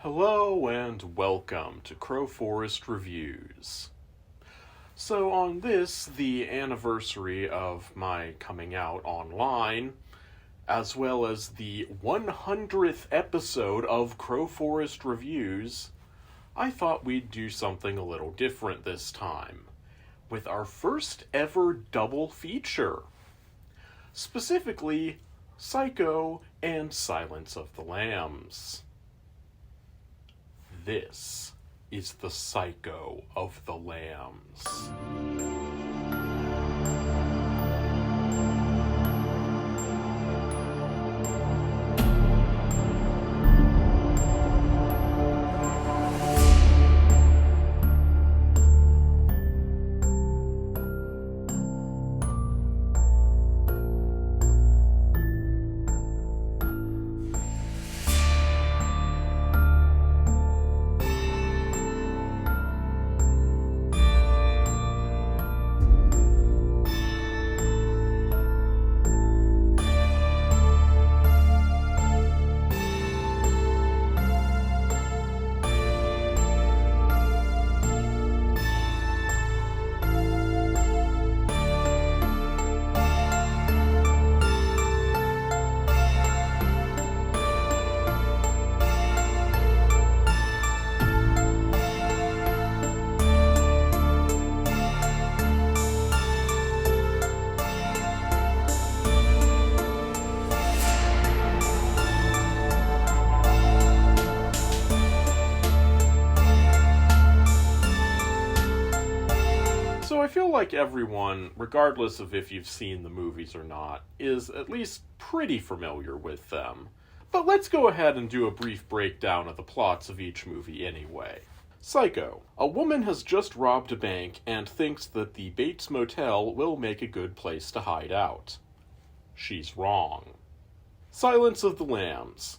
Hello and welcome to Crowforest Reviews. So on this, the anniversary of my coming out online, as well as the 100th episode of Crowforest Reviews, I thought we'd do something a little different this time, with our first ever double feature. Specifically, Psycho and Silence of the Lambs. This is the Psycho of the Lambs. So I feel like everyone, regardless of if you've seen the movies or not, is at least pretty familiar with them. But let's go ahead and do a brief breakdown of the plots of each movie anyway. Psycho. A woman has just robbed a bank and thinks that the Bates Motel will make a good place to hide out. She's wrong. Silence of the Lambs.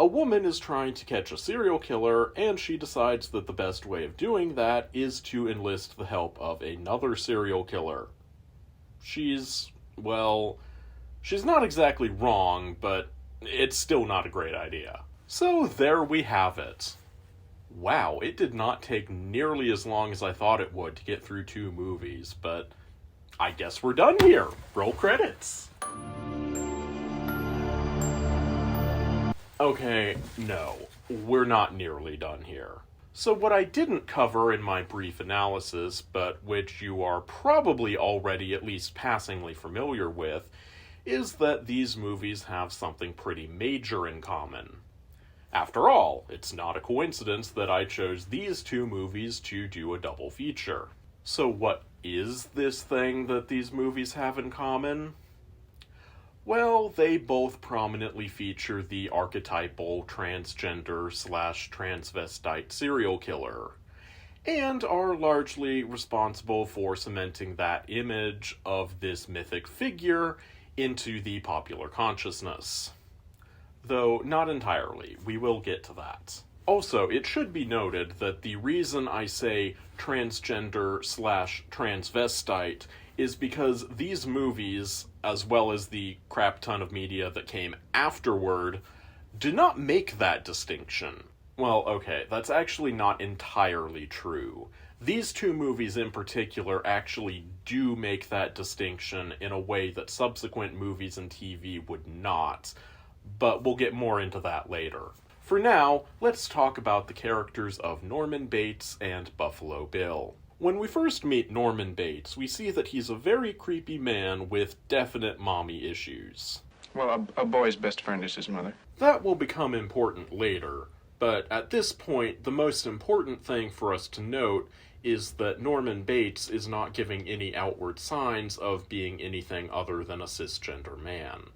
A woman is trying to catch a serial killer, and she decides that the best way of doing that is to enlist the help of another serial killer. She's not exactly wrong, but it's still not a great idea. So there we have it. Wow, it did not take nearly as long as I thought it would to get through 2 movies, but I guess we're done here. Roll credits. Okay, no, we're not nearly done here. So what I didn't cover in my brief analysis, but which you are probably already at least passingly familiar with, is that these movies have something pretty major in common. After all, it's not a coincidence that I chose these 2 movies to do a double feature. So what is this thing that these movies have in common? Well, they both prominently feature the archetypal transgender/transvestite serial killer, and are largely responsible for cementing that image of this mythic figure into the popular consciousness. Though not entirely, we will get to that. Also, it should be noted that the reason I say transgender/transvestite is because these movies, as well as the crap ton of media that came afterward, do not make that distinction. Well, okay, that's actually not entirely true. These 2 movies in particular actually do make that distinction in a way that subsequent movies and TV would not, but we'll get more into that later. For now, let's talk about the characters of Norman Bates and Buffalo Bill. When we first meet Norman Bates, we see that he's a very creepy man with definite mommy issues. Well, a boy's best friend is his mother. That will become important later, but at this point, the most important thing for us to note is that Norman Bates is not giving any outward signs of being anything other than a cisgender man.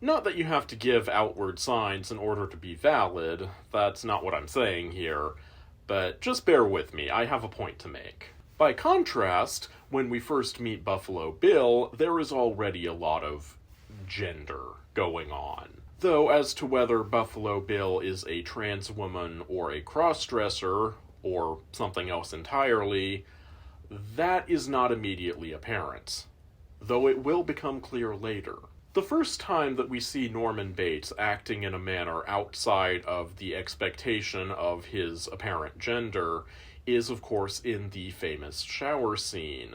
Not that you have to give outward signs in order to be valid, that's not what I'm saying here, but just bear with me, I have a point to make. By contrast, when we first meet Buffalo Bill, there is already a lot of gender going on. Though as to whether Buffalo Bill is a trans woman or a cross-dresser, or something else entirely, that is not immediately apparent, though it will become clear later. The first time that we see Norman Bates acting in a manner outside of the expectation of his apparent gender is, of course, in the famous shower scene,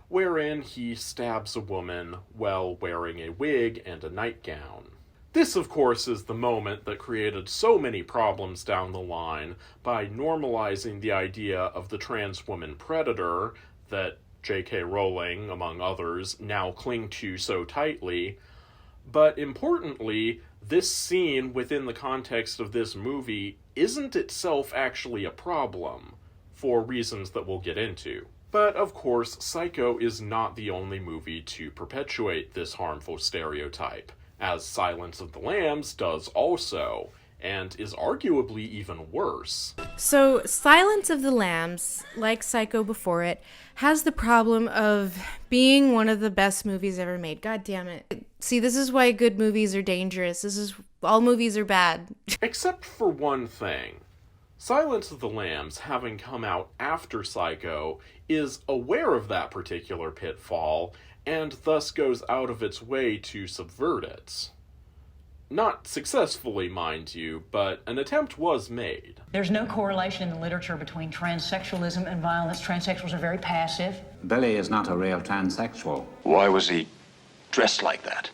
wherein he stabs a woman while wearing a wig and a nightgown. This, of course, is the moment that created so many problems down the line by normalizing the idea of the trans woman predator that J.K. Rowling, among others, now cling to so tightly. But importantly, this scene within the context of this movie isn't itself actually a problem, for reasons that we'll get into. But, of course, Psycho is not the only movie to perpetuate this harmful stereotype, as Silence of the Lambs does also, and is arguably even worse. So, Silence of the Lambs, like Psycho before it, has the problem of being one of the best movies ever made. God damn it. See, this is why good movies are dangerous. All movies are bad. Except for one thing. Silence of the Lambs, having come out after Psycho, is aware of that particular pitfall, and thus goes out of its way to subvert it. Not successfully, mind you, but an attempt was made. There's no correlation in the literature between transsexualism and violence. Transsexuals are very passive. Billy is not a real transsexual. Why was he dressed like that?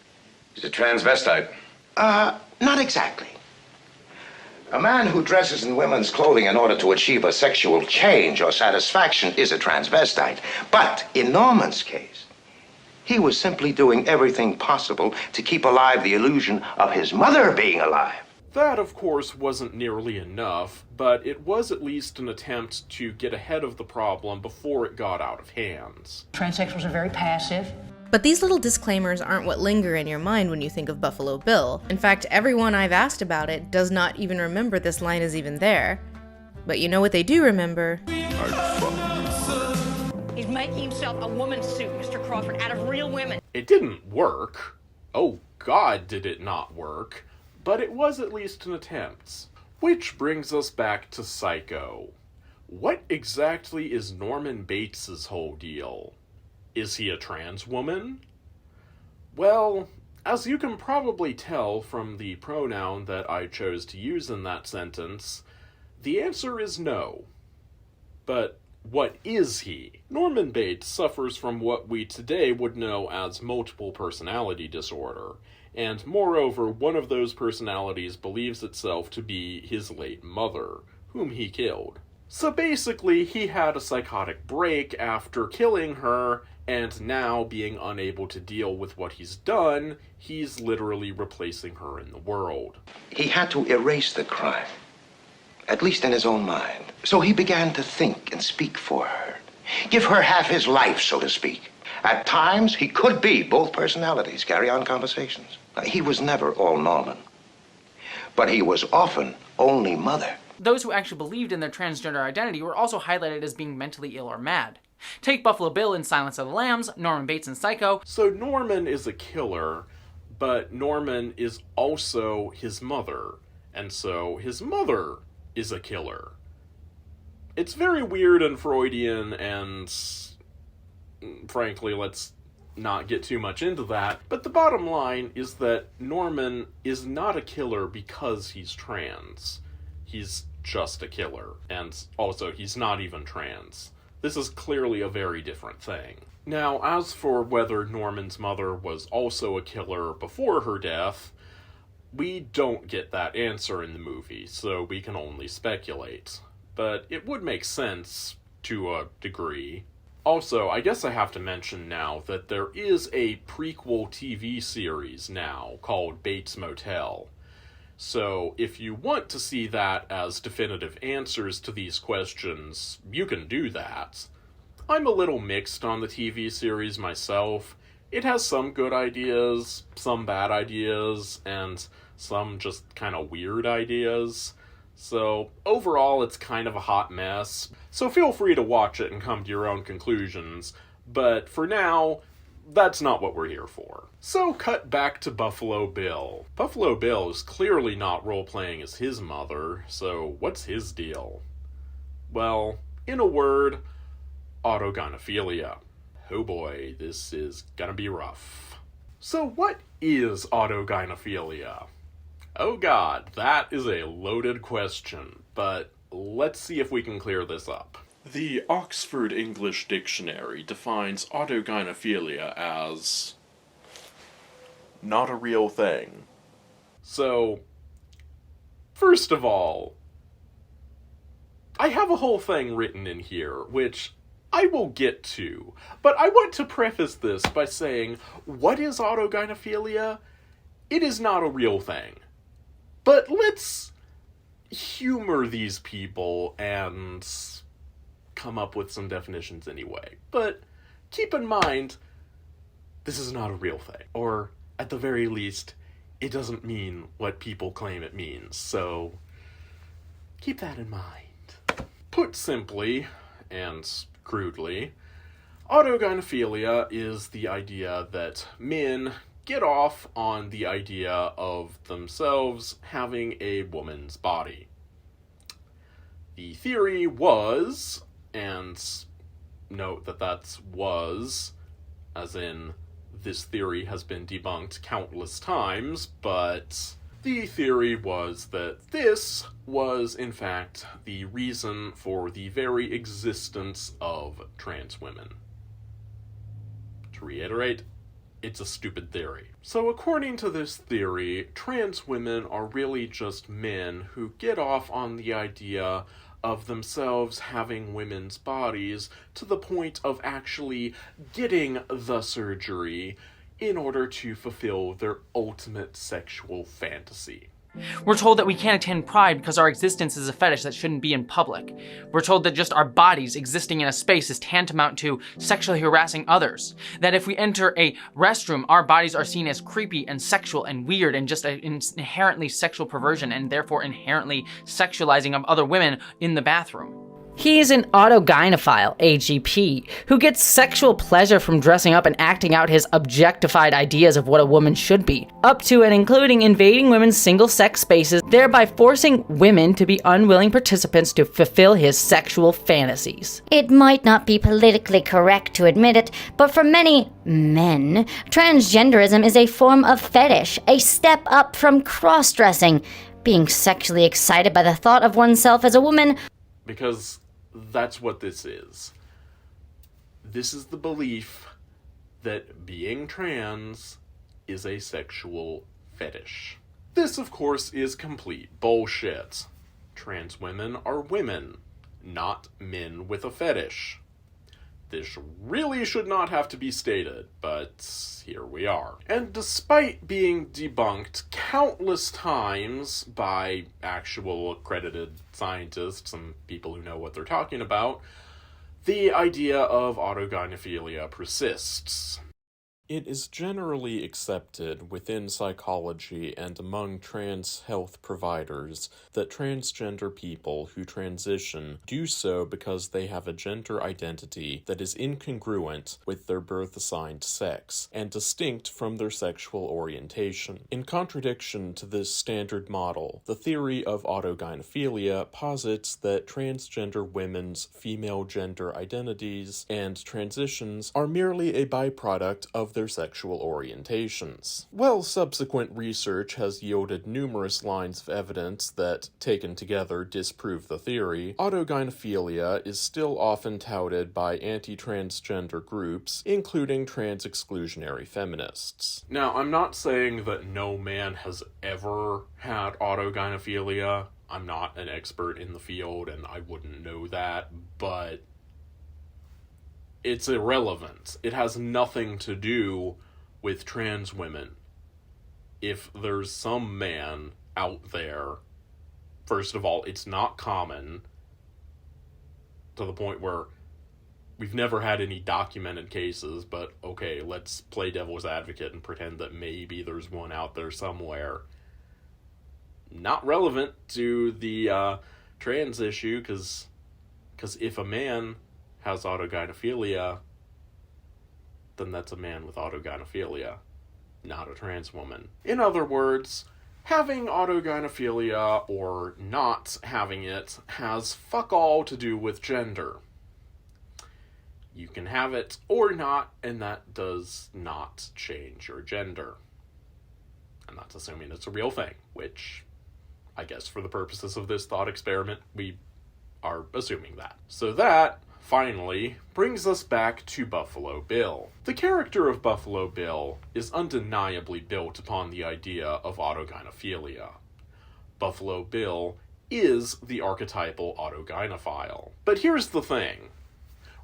He's a transvestite. Not exactly. A man who dresses in women's clothing in order to achieve a sexual change or satisfaction is a transvestite. But in Norman's case, he was simply doing everything possible to keep alive the illusion of his mother being alive. That, of course, wasn't nearly enough, but it was at least an attempt to get ahead of the problem before it got out of hand. Transsexuals are very passive. But these little disclaimers aren't what linger in your mind when you think of Buffalo Bill. In fact, everyone I've asked about it does not even remember this line is even there. But you know what they do remember? He's making himself a woman's suit, Mr. Crawford, out of real women. It didn't work. Oh God, did it not work. But it was at least an attempt. Which brings us back to Psycho. What exactly is Norman Bates' whole deal? Is he a trans woman? Well, as you can probably tell from the pronoun that I chose to use in that sentence, the answer is no. But what is he? Norman Bates suffers from what we today would know as multiple personality disorder, and moreover, one of those personalities believes itself to be his late mother, whom he killed. So basically, he had a psychotic break after killing her, and now, being unable to deal with what he's done, he's literally replacing her in the world. He had to erase the crime, at least in his own mind. So he began to think and speak for her. Give her half his life, so to speak. At times, he could be both personalities, carry on conversations. He was never all Norman, but he was often only mother. Those who actually believed in their transgender identity were also highlighted as being mentally ill or mad. Take Buffalo Bill in Silence of the Lambs, Norman Bates in Psycho. So Norman is a killer, but Norman is also his mother, and so his mother is a killer. It's very weird and Freudian, and frankly, let's not get too much into that, but the bottom line is that Norman is not a killer because he's trans. He's just a killer, and also he's not even trans. This is clearly a very different thing. Now, as for whether Norman's mother was also a killer before her death, we don't get that answer in the movie, so we can only speculate. But it would make sense, to a degree. Also, I guess I have to mention now that there is a prequel TV series now called Bates Motel. So, if you want to see that as definitive answers to these questions, you can do that. I'm a little mixed on the TV series myself. It has some good ideas, some bad ideas, and some just kind of weird ideas. So, overall, it's kind of a hot mess. So feel free to watch it and come to your own conclusions. But for now, that's not what we're here for. So cut back to Buffalo Bill. Buffalo Bill is clearly not role-playing as his mother, so what's his deal? Well, in a word, autogynephilia. Oh boy, this is gonna be rough. So what is autogynephilia? Oh god, that is a loaded question, but let's see if we can clear this up. The Oxford English Dictionary defines autogynephilia as not a real thing. So, first of all, I have a whole thing written in here, which I will get to, but I want to preface this by saying, what is autogynephilia? It is not a real thing. But let's humor these people and come up with some definitions anyway. But keep in mind, this is not a real thing. Or, at the very least, it doesn't mean what people claim it means. So, keep that in mind. Put simply, and crudely, autogynephilia is the idea that men get off on the idea of themselves having a woman's body. The theory was, and note that that's was, as in this theory has been debunked countless times, but the theory was that this was, in fact, the reason for the very existence of trans women. To reiterate, it's a stupid theory. So according to this theory, trans women are really just men who get off on the idea of themselves having women's bodies to the point of actually getting the surgery in order to fulfill their ultimate sexual fantasy. We're told that we can't attend Pride because our existence is a fetish that shouldn't be in public. We're told that just our bodies existing in a space is tantamount to sexually harassing others. That if we enter a restroom, our bodies are seen as creepy and sexual and weird and just an inherently sexual perversion and therefore inherently sexualizing of other women in the bathroom. He's an autogynephile, AGP, who gets sexual pleasure from dressing up and acting out his objectified ideas of what a woman should be, up to and including invading women's single-sex spaces, thereby forcing women to be unwilling participants to fulfill his sexual fantasies. It might not be politically correct to admit it, but for many men, transgenderism is a form of fetish, a step up from cross-dressing, being sexually excited by the thought of oneself as a woman. Because that's what this is. This is the belief that being trans is a sexual fetish. This, of course, is complete bullshit. Trans women are women, not men with a fetish. This really should not have to be stated, but here we are. And despite being debunked countless times by actual accredited scientists and people who know what they're talking about, the idea of autogynephilia persists. It is generally accepted within psychology and among trans health providers that transgender people who transition do so because they have a gender identity that is incongruent with their birth-assigned sex and distinct from their sexual orientation. In contradiction to this standard model, the theory of autogynephilia posits that transgender women's female gender identities and transitions are merely a byproduct of their sexual orientations. While subsequent research has yielded numerous lines of evidence that, taken together, disprove the theory, autogynephilia is still often touted by anti-transgender groups, including trans-exclusionary feminists. Now, I'm not saying that no man has ever had autogynephilia. I'm not an expert in the field, and I wouldn't know that, but it's irrelevant. It has nothing to do with trans women. If there's some man out there, first of all, it's not common to the point where we've never had any documented cases, but okay, let's play devil's advocate and pretend that maybe there's one out there somewhere. Not relevant to the trans issue, because if a man has autogynephilia, then that's a man with autogynephilia, not a trans woman. In other words, having autogynephilia or not having it has fuck all to do with gender. You can have it or not, and that does not change your gender. And that's assuming it's a real thing, which I guess for the purposes of this thought experiment, we are assuming that. So that, finally, brings us back to Buffalo Bill. The character of Buffalo Bill is undeniably built upon the idea of autogynephilia. Buffalo Bill is the archetypal autogynephile. But here's the thing.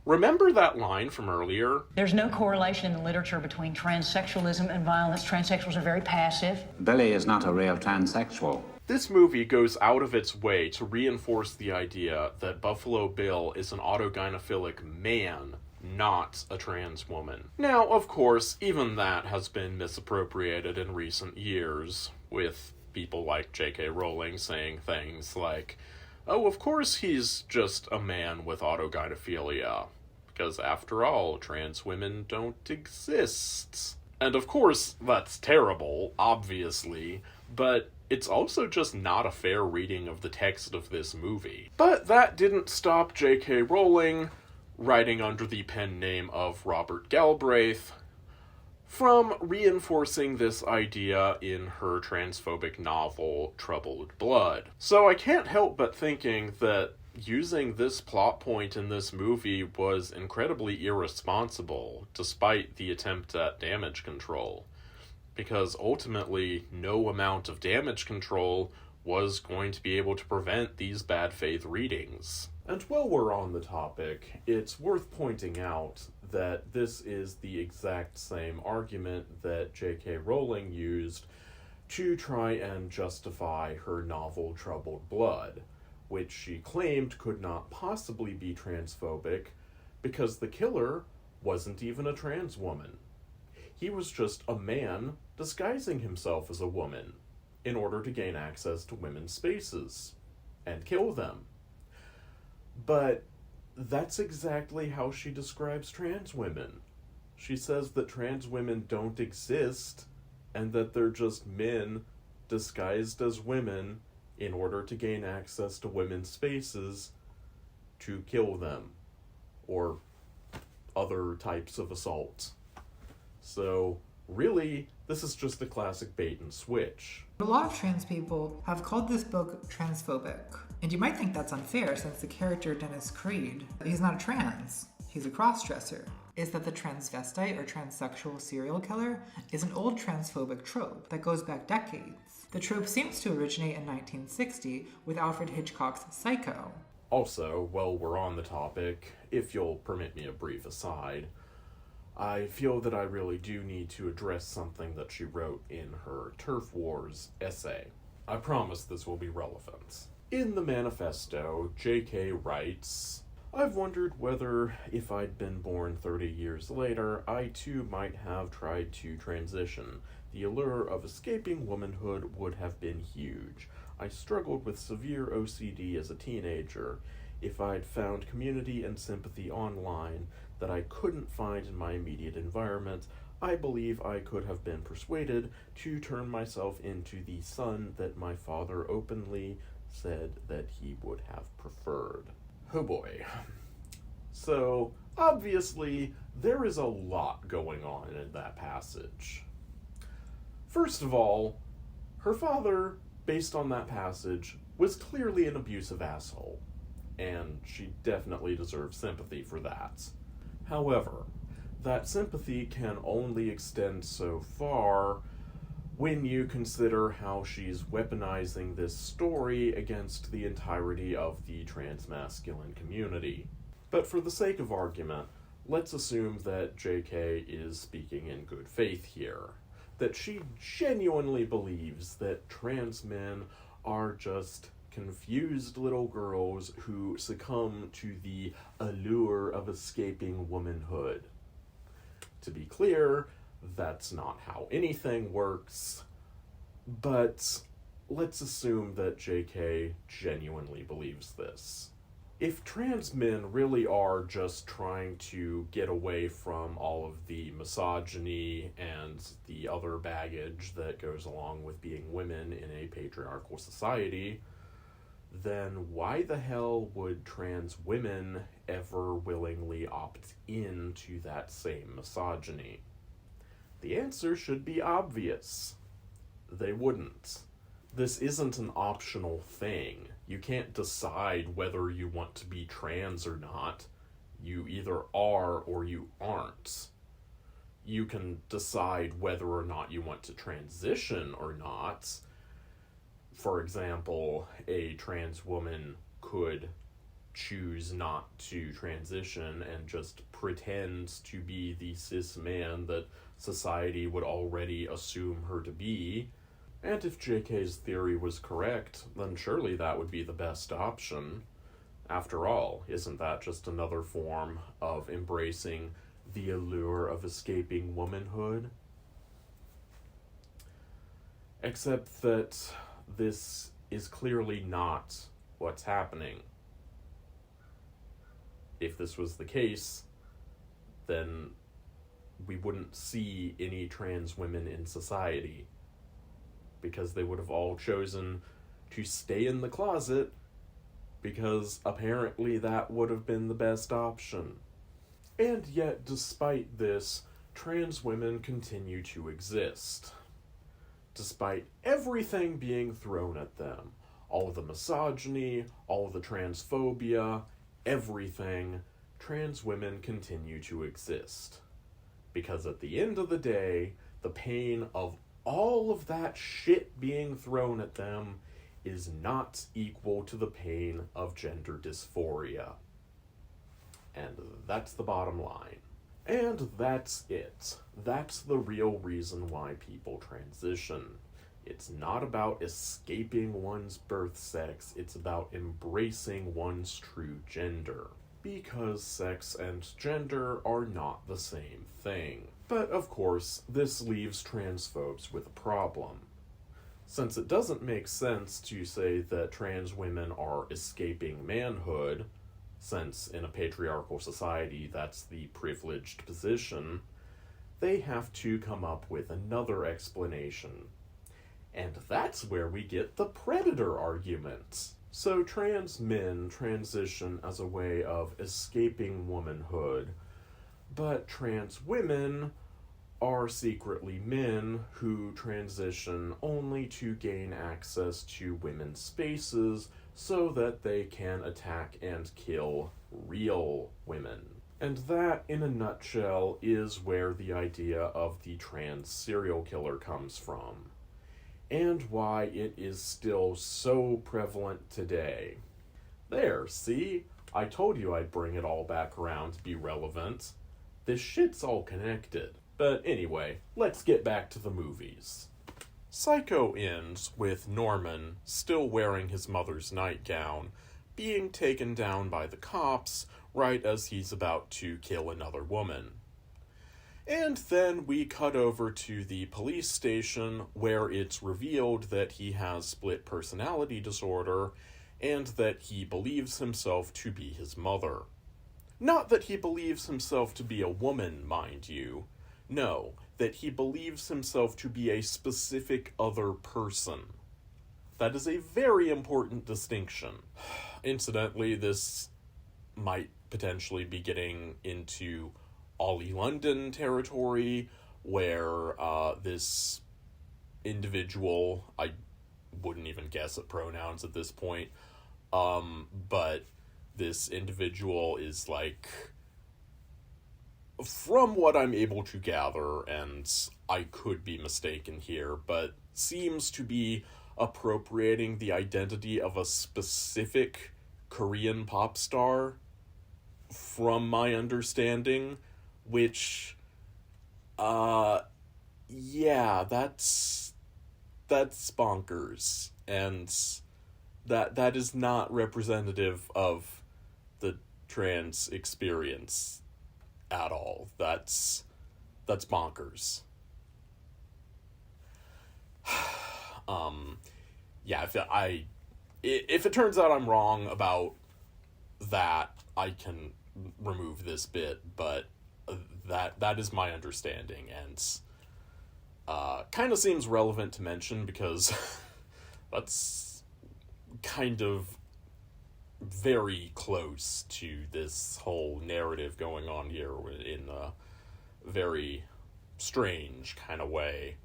Remember that line from earlier? There's no correlation in the literature between transsexualism and violence. Transsexuals are very passive. Billy is not a real transsexual. This movie goes out of its way to reinforce the idea that Buffalo Bill is an autogynephilic man, not a trans woman. Now, of course, even that has been misappropriated in recent years, with people like J.K. Rowling saying things like, oh, of course he's just a man with autogynephilia, because after all, trans women don't exist. And of course, that's terrible, obviously, but it's also just not a fair reading of the text of this movie. But that didn't stop J.K. Rowling, writing under the pen name of Robert Galbraith, from reinforcing this idea in her transphobic novel, Troubled Blood. So I can't help but thinking that using this plot point in this movie was incredibly irresponsible, despite the attempt at damage control. Because ultimately, no amount of damage control was going to be able to prevent these bad faith readings. And while we're on the topic, it's worth pointing out that this is the exact same argument that J.K. Rowling used to try and justify her novel Troubled Blood, which she claimed could not possibly be transphobic because the killer wasn't even a trans woman. He was just a man disguising himself as a woman in order to gain access to women's spaces and kill them. But that's exactly how she describes trans women. She says that trans women don't exist and that they're just men disguised as women in order to gain access to women's spaces to kill them, or other types of assault. So, really, this is just a classic bait and switch. A lot of trans people have called this book transphobic. And you might think that's unfair since the character Dennis Creed, he's not a trans, he's a cross-dresser. Is that the transvestite or transsexual serial killer is an old transphobic trope that goes back decades. The trope seems to originate in 1960 with Alfred Hitchcock's Psycho. Also, while we're on the topic, if you'll permit me a brief aside, I feel that I really do need to address something that she wrote in her Turf Wars essay. I promise this will be relevant. In the manifesto, J.K. writes, I've wondered whether, if I'd been born 30 years later, I too might have tried to transition. The allure of escaping womanhood would have been huge. I struggled with severe OCD as a teenager. If I'd found community and sympathy online that I couldn't find in my immediate environment, I believe I could have been persuaded to turn myself into the son that my father openly said that he would have preferred. Oh boy. So, obviously, there is a lot going on in that passage. First of all, her father, based on that passage, was clearly an abusive asshole, and she definitely deserves sympathy for that. However, that sympathy can only extend so far when you consider how she's weaponizing this story against the entirety of the transmasculine community. But for the sake of argument, let's assume that JK is speaking in good faith here, that she genuinely believes that trans men are just confused little girls who succumb to the allure of escaping womanhood. To be clear, that's not how anything works, but let's assume that JK genuinely believes this. If trans men really are just trying to get away from all of the misogyny and the other baggage that goes along with being women in a patriarchal society, then why the hell would trans women ever willingly opt into that same misogyny? The answer should be obvious. They wouldn't. This isn't an optional thing. You can't decide whether you want to be trans or not. You either are or you aren't. You can decide whether or not you want to transition or not. For example, a trans woman could choose not to transition and just pretend to be the cis man that society would already assume her to be. And if JK's theory was correct, then surely that would be the best option. After all, isn't that just another form of embracing the allure of escaping womanhood? Except that this is clearly not what's happening. If this was the case, then we wouldn't see any trans women in society, because they would have all chosen to stay in the closet, because apparently that would have been the best option. And yet, despite this, trans women continue to exist. Despite everything being thrown at them, all the misogyny, all the transphobia, everything, trans women continue to exist. Because at the end of the day, the pain of all of that shit being thrown at them is not equal to the pain of gender dysphoria. And that's the bottom line. And that's it. That's the real reason why people transition. It's not about escaping one's birth sex, it's about embracing one's true gender. Because sex and gender are not the same thing. But of course, this leaves transphobes with a problem. Since it doesn't make sense to say that trans women are escaping manhood, since in a patriarchal society that's the privileged position, they have to come up with another explanation. And that's where we get the predator argument. So trans men transition as a way of escaping womanhood, but trans women are secretly men who transition only to gain access to women's spaces so that they can attack and kill real women. And that, in a nutshell, is where the idea of the trans serial killer comes from, and why it is still so prevalent today. There, see? I told you I'd bring it all back around to be relevant. This shit's all connected. But anyway, let's get back to the movies. Psycho ends with Norman, still wearing his mother's nightgown, being taken down by the cops right as he's about to kill another woman. And then we cut over to the police station where it's revealed that he has split personality disorder and that he believes himself to be his mother. Not that he believes himself to be a woman, mind you. No, that he believes himself to be a specific other person. That is a very important distinction. Incidentally, this might potentially be getting into Ollie London territory, where this individual, I wouldn't even guess at pronouns at this point, but this individual is like, from what I'm able to gather, and I could be mistaken here, but seems to be appropriating the identity of a specific Korean pop star, from my understanding, which, yeah, that's bonkers, and that is not representative of the trans experience at all. That's bonkers. Yeah, if it turns out I'm wrong about that, I can remove this bit, but that is my understanding, and kind of seems relevant to mention because that's kind of very close to this whole narrative going on here in a very strange kind of way.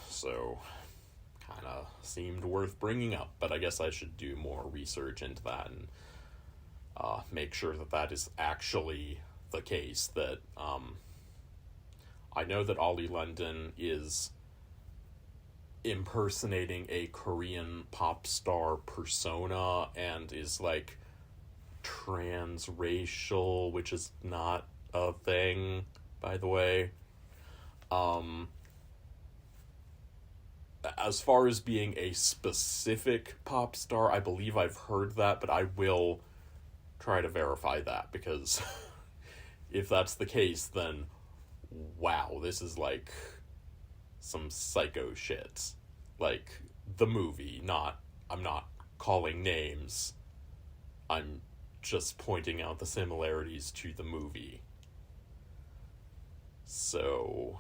So kind of seemed worth bringing up, but I guess I should do more research into that and make sure that that is actually the case. That I know that Ollie London is impersonating a Korean pop star persona and is like transracial, which is not a thing, by the way. As far as being a specific pop star, I believe I've heard that, but I will try to verify that, because if that's the case, then wow, this is like some psycho shit. Like, the movie, I'm not calling names. I'm just pointing out the similarities to the movie. So,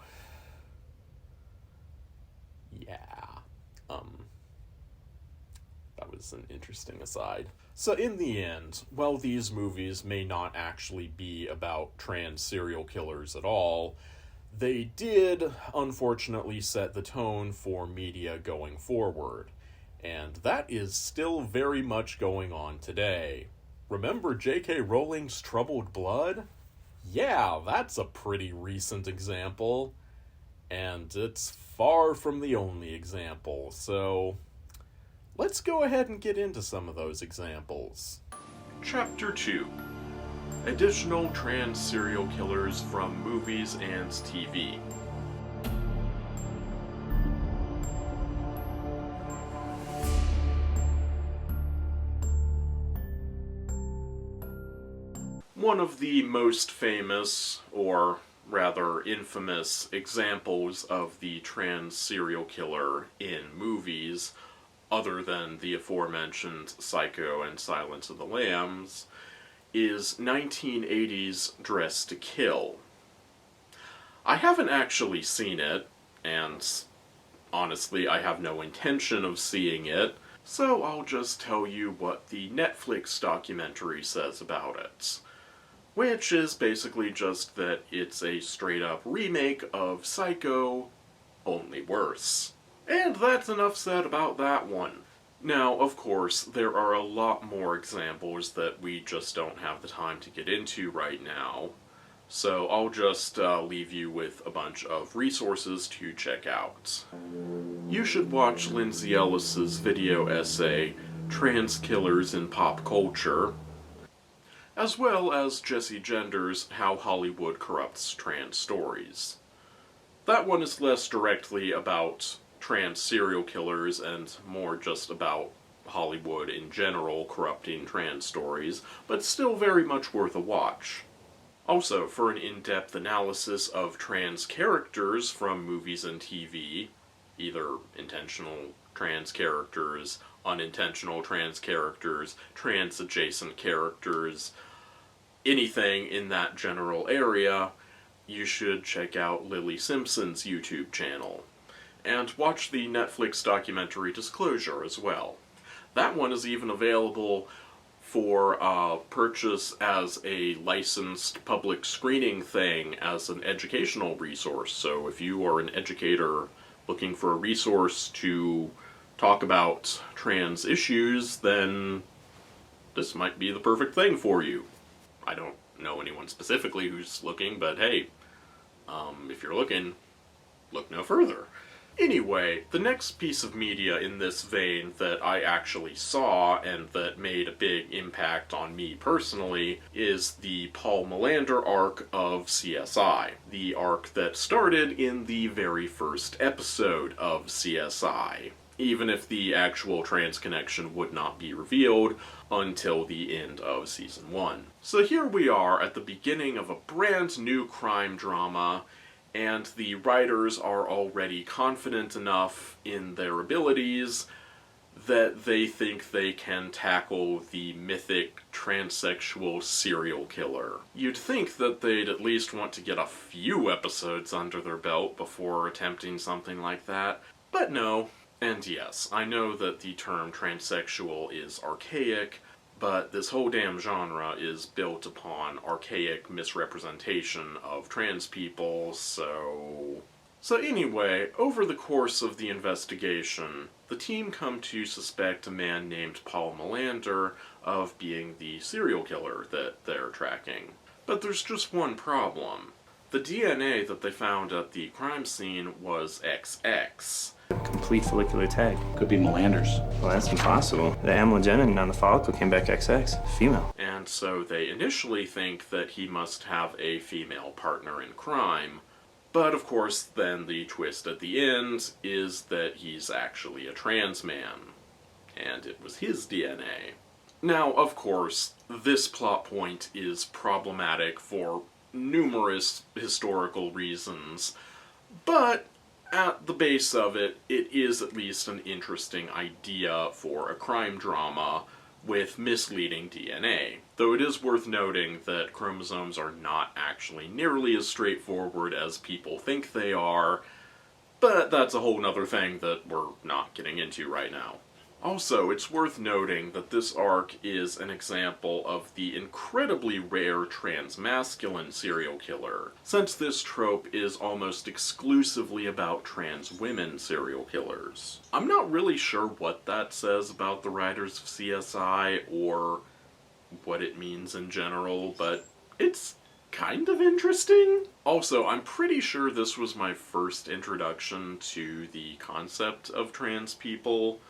yeah. That was an interesting aside. So in the end, while these movies may not actually be about trans serial killers at all, they did, unfortunately, set the tone for media going forward. And that is still very much going on today. Remember J.K. Rowling's Troubled Blood? Yeah, that's a pretty recent example. And it's far from the only example, so let's go ahead and get into some of those examples. Chapter 2. Additional trans serial killers from movies and TV. One of the most famous, or rather infamous, examples of the trans serial killer in movies, other than the aforementioned Psycho and Silence of the Lambs, is 1980's Dress to Kill. I haven't actually seen it, and honestly I have no intention of seeing it, so I'll just tell you what the Netflix documentary says about it. Which is basically just that it's a straight-up remake of Psycho, only worse. And that's enough said about that one. Now, of course, there are a lot more examples that we just don't have the time to get into right now, so I'll just leave you with a bunch of resources to check out. You should watch Lindsay Ellis's video essay, Trans Killers in Pop Culture, as well as Jessie Gender's How Hollywood Corrupts Trans Stories. That one is less directly about trans serial killers and more just about Hollywood in general corrupting trans stories, but still very much worth a watch. Also, for an in-depth analysis of trans characters from movies and TV, either intentional trans characters, unintentional trans characters, trans-adjacent characters, anything in that general area, you should check out Lily Simpson's YouTube channel. And watch the Netflix documentary Disclosure as well. That one is even available for purchase as a licensed public screening thing as an educational resource. So if you are an educator looking for a resource to talk about trans issues, then this might be the perfect thing for you. I don't know anyone specifically who's looking, but hey, if you're looking, look no further. Anyway, the next piece of media in this vein that I actually saw and that made a big impact on me personally is the Paul Melander arc of CSI. The arc that started in the very first episode of CSI, even if the actual trans connection would not be revealed until the end of Season 1. So here we are at the beginning of a brand new crime drama, and the writers are already confident enough in their abilities that they think they can tackle the mythic transsexual serial killer. You'd think that they'd at least want to get a few episodes under their belt before attempting something like that, but no. And yes, I know that the term transsexual is archaic, but this whole damn genre is built upon archaic misrepresentation of trans people, so... So anyway, over the course of the investigation, the team come to suspect a man named Paul Melander of being the serial killer that they're tracking. But there's just one problem. The DNA that they found at the crime scene was XX. Complete follicular tag. Could be Melander's. Well, that's impossible. The amylogenin on the follicle came back XX, female. And so they initially think that he must have a female partner in crime. But of course, then the twist at the end is that he's actually a trans man. And it was his DNA. Now, of course, this plot point is problematic for numerous historical reasons, but at the base of it, it is at least an interesting idea for a crime drama with misleading DNA. Though it is worth noting that chromosomes are not actually nearly as straightforward as people think they are, but that's a whole nother thing that we're not getting into right now. Also, it's worth noting that this arc is an example of the incredibly rare transmasculine serial killer, since this trope is almost exclusively about trans women serial killers. I'm not really sure what that says about the writers of CSI, or what it means in general, but it's kind of interesting. Also, I'm pretty sure this was my first introduction to the concept of trans people,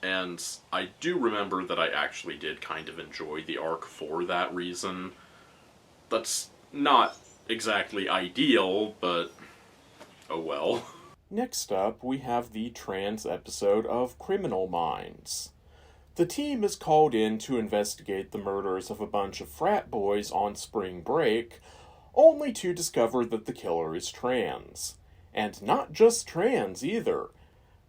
and I do remember that I actually did kind of enjoy the arc for that reason. That's not exactly ideal, but oh well. Next up, we have the trans episode of Criminal Minds. The team is called in to investigate the murders of a bunch of frat boys on spring break, only to discover that the killer is trans. And not just trans, either.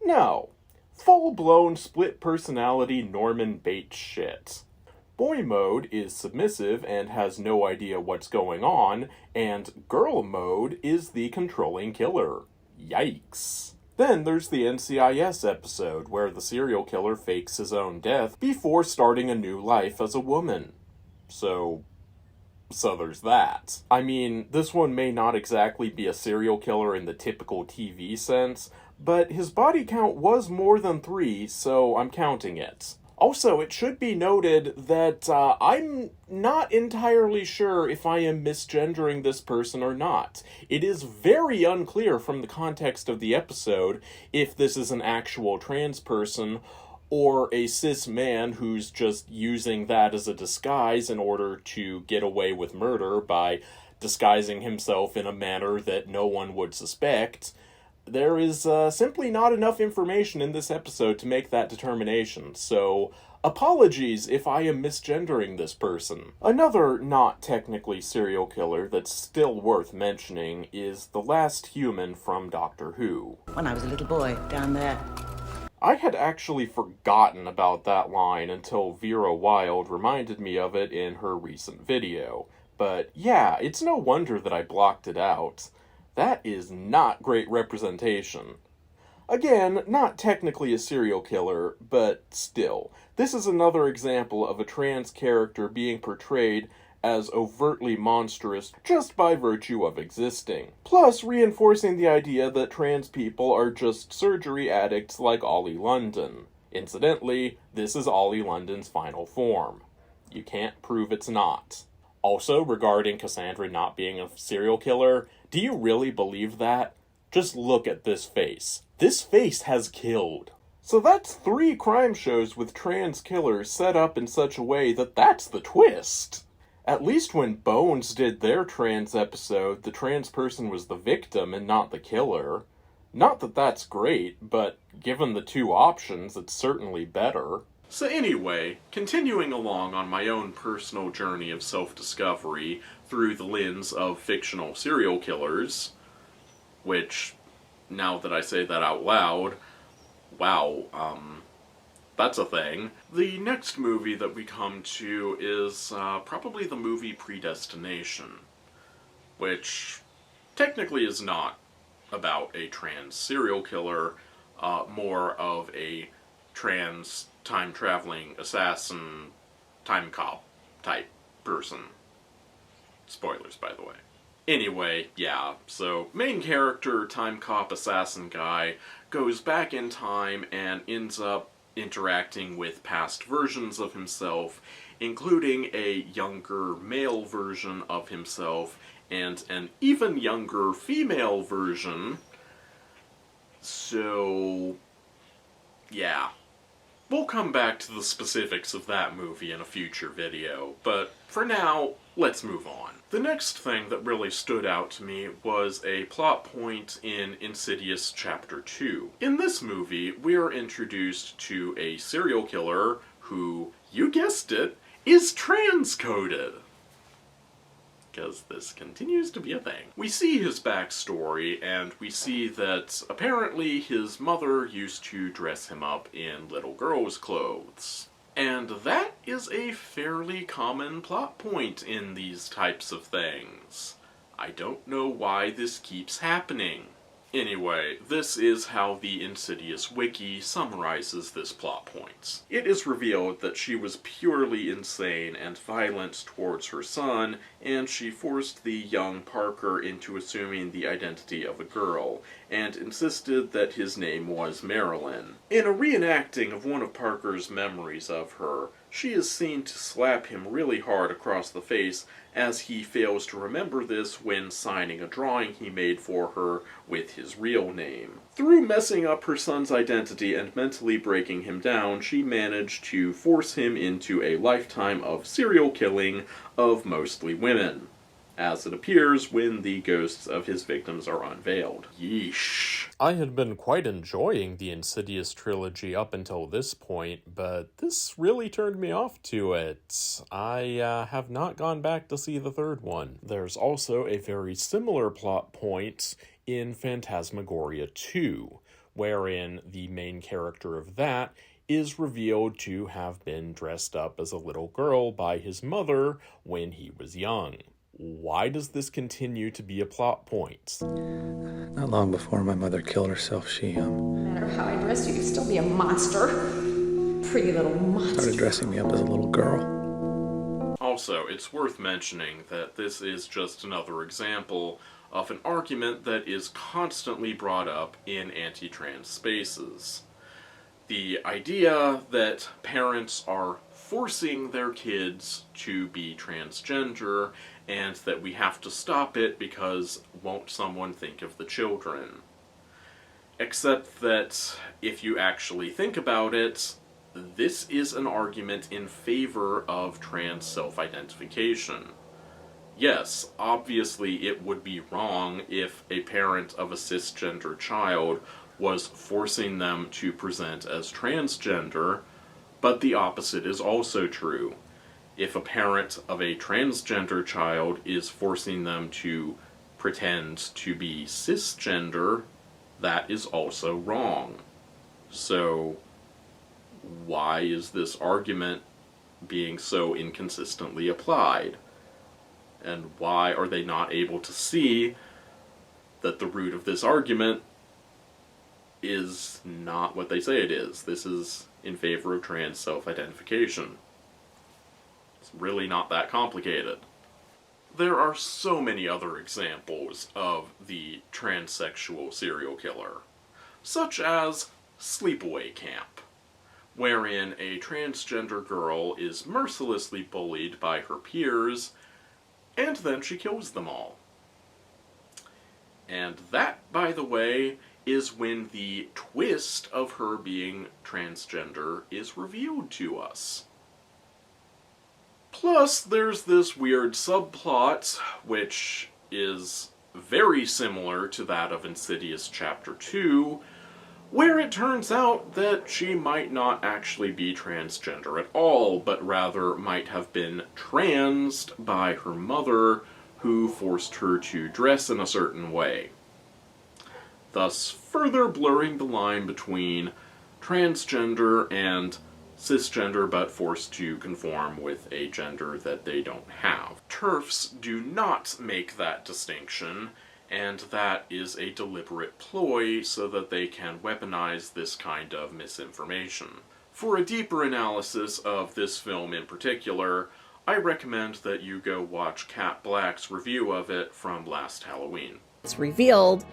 No. Full-blown split-personality Norman Bates shit. Boy mode is submissive and has no idea what's going on, and girl mode is the controlling killer. Yikes. Then there's the NCIS episode, where the serial killer fakes his own death before starting a new life as a woman. So there's that. I mean, this one may not exactly be a serial killer in the typical TV sense, but his body count was more than 3, so I'm counting it. Also, it should be noted that I'm not entirely sure if I am misgendering this person or not. It is very unclear from the context of the episode if this is an actual trans person or a cis man who's just using that as a disguise in order to get away with murder by disguising himself in a manner that no one would suspect. There is simply not enough information in this episode to make that determination, so apologies if I am misgendering this person. Another not technically serial killer that's still worth mentioning is the last human from Doctor Who. When I was a little boy, down there. I had actually forgotten about that line until Vera Wild reminded me of it in her recent video. But yeah, it's no wonder that I blocked it out. That is not great representation. Again, not technically a serial killer, but still. This is another example of a trans character being portrayed as overtly monstrous just by virtue of existing. Plus, reinforcing the idea that trans people are just surgery addicts like Ollie London. Incidentally, this is Ollie London's final form. You can't prove it's not. Also, regarding Cassandra not being a serial killer, do you really believe that? Just look at this face. This face has killed. So that's 3 crime shows with trans killers set up in such a way that that's the twist. At least when Bones did their trans episode, the trans person was the victim and not the killer. Not that that's great, but given the 2 options, it's certainly better. So anyway, continuing along on my own personal journey of self-discovery through the lens of fictional serial killers, which, now that I say that out loud, wow, that's a thing. The next movie that we come to is probably the movie Predestination, which technically is not about a trans serial killer, more of a trans time-traveling assassin, time cop type person. Spoilers, by the way. Anyway, yeah, so main character, time cop assassin guy, goes back in time and ends up interacting with past versions of himself, including a younger male version of himself and an even younger female version. So, yeah. We'll come back to the specifics of that movie in a future video, but for now, let's move on. The next thing that really stood out to me was a plot point in Insidious Chapter 2. In this movie, we are introduced to a serial killer who, you guessed it, is transcoded. Because this continues to be a thing. We see his backstory, and we see that apparently his mother used to dress him up in little girl's clothes. And that is a fairly common plot point in these types of things. I don't know why this keeps happening. Anyway, this is how the Insidious wiki summarizes this plot point. It is revealed that she was purely insane and violent towards her son, and she forced the young Parker into assuming the identity of a girl, and insisted that his name was Marilyn. In a reenacting of one of Parker's memories of her, she is seen to slap him really hard across the face as he fails to remember this when signing a drawing he made for her with his real name. Through messing up her son's identity and mentally breaking him down, she managed to force him into a lifetime of serial killing of mostly women, as it appears when the ghosts of his victims are unveiled. Yeesh. I had been quite enjoying the Insidious trilogy up until this point, but this really turned me off to it. I have not gone back to see the third one. There's also a very similar plot point in Phantasmagoria 2, wherein the main character of that is revealed to have been dressed up as a little girl by his mother when he was young. Why does this continue to be a plot point? Not long before my mother killed herself, she, No matter how I dress you, you'd still be a monster. Pretty little monster. started dressing me up as a little girl. Also, it's worth mentioning that this is just another example of an argument that is constantly brought up in anti-trans spaces. The idea that parents are forcing their kids to be transgender, and that we have to stop it because won't someone think of the children? Except that, if you actually think about it, this is an argument in favor of trans self-identification. Yes, obviously it would be wrong if a parent of a cisgender child was forcing them to present as transgender, but the opposite is also true. If a parent of a transgender child is forcing them to pretend to be cisgender, that is also wrong. So, why is this argument being so inconsistently applied? And why are they not able to see that the root of this argument is not what they say it is? This is in favor of trans self-identification. It's really not that complicated. There are so many other examples of the transsexual serial killer, such as Sleepaway Camp, wherein a transgender girl is mercilessly bullied by her peers, and then she kills them all. And that, by the way, is when the twist of her being transgender is revealed to us. Plus, there's this weird subplot, which is very similar to that of Insidious Chapter 2, where it turns out that she might not actually be transgender at all, but rather might have been transed by her mother, who forced her to dress in a certain way, thus further blurring the line between transgender and cisgender but forced to conform with a gender that they don't have. TERFs do not make that distinction, and that is a deliberate ploy so that they can weaponize this kind of misinformation. For a deeper analysis of this film in particular, I recommend that you go watch Kat Blaque's review of it from last Halloween. It's revealed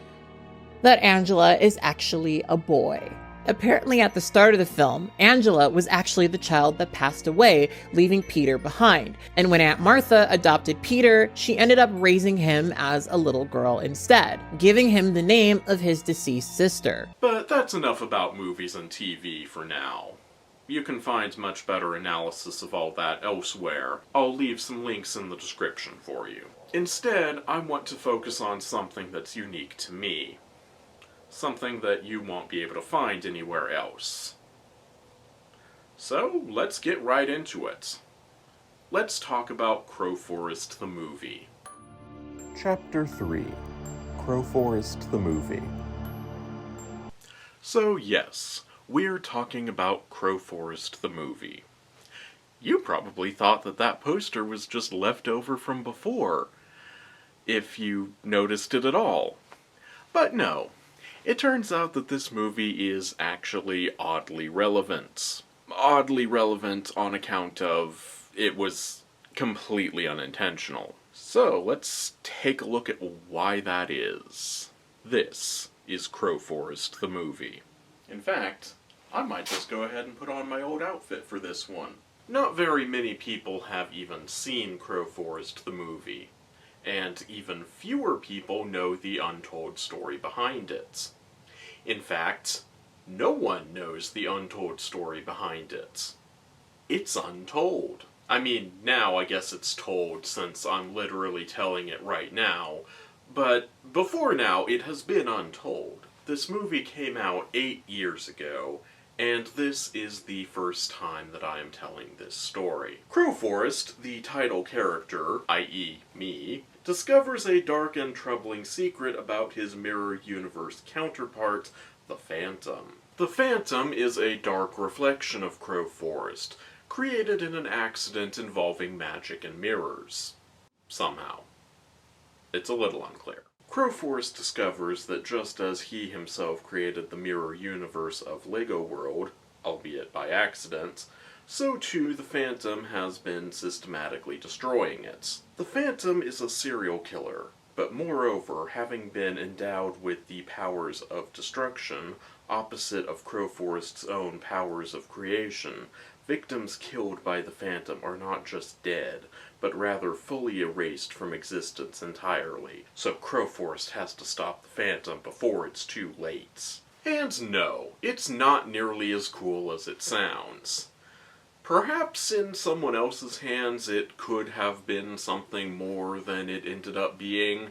that Angela is actually a boy. Apparently at the start of the film, Angela was actually the child that passed away, leaving Peter behind. And when Aunt Martha adopted Peter, she ended up raising him as a little girl instead, giving him the name of his deceased sister. But that's enough about movies and TV for now. You can find much better analysis of all that elsewhere. I'll leave some links in the description for you. Instead, I want to focus on something that's unique to me. Something that you won't be able to find anywhere else. So, let's get right into it. Let's talk about Crowforest the Movie. Chapter 3. Crowforest the Movie. So yes, we're talking about Crowforest the Movie. You probably thought that that poster was just left over from before, if you noticed it at all. But no. It turns out that this movie is actually oddly relevant. Oddly relevant on account of it was completely unintentional. So let's take a look at why that is. This is Crowforest the Movie. In fact, I might just go ahead and put on my old outfit for this one. Not very many people have even seen Crowforest the Movie. And even fewer people know the untold story behind it. In fact, no one knows the untold story behind it. It's untold. I mean, now I guess it's told since I'm literally telling it right now, but before now it has been untold. This movie came out 8 years ago, and this is the first time that I am telling this story. Crowforest, the title character, i.e. me, discovers a dark and troubling secret about his mirror universe counterpart, the Phantom. The Phantom is a dark reflection of Crowforest, created in an accident involving magic and mirrors. Somehow. It's a little unclear. Crowforest discovers that just as he himself created the mirror universe of Lego World, albeit by accident, so too the Phantom has been systematically destroying it. The Phantom is a serial killer, but moreover, having been endowed with the powers of destruction, opposite of Crowforest's own powers of creation, victims killed by the Phantom are not just dead, but rather fully erased from existence entirely, so Crowforest has to stop the Phantom before it's too late. And no, it's not nearly as cool as it sounds. Perhaps in someone else's hands it could have been something more than it ended up being,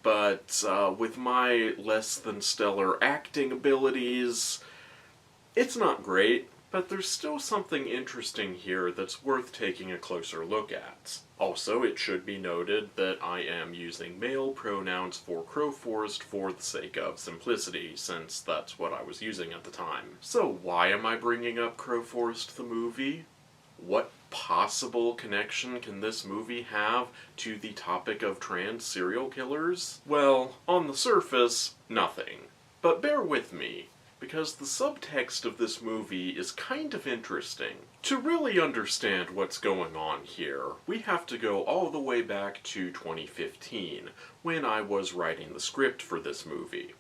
but with my less than stellar acting abilities, it's not great. But there's still something interesting here that's worth taking a closer look at. Also, it should be noted that I am using male pronouns for Crowforest for the sake of simplicity, since that's what I was using at the time. So why am I bringing up Crowforest the Movie? What possible connection can this movie have to the topic of trans serial killers? Well, on the surface, nothing. But bear with me, because the subtext of this movie is kind of interesting. To really understand what's going on here, we have to go all the way back to 2015, when I was writing the script for this movie.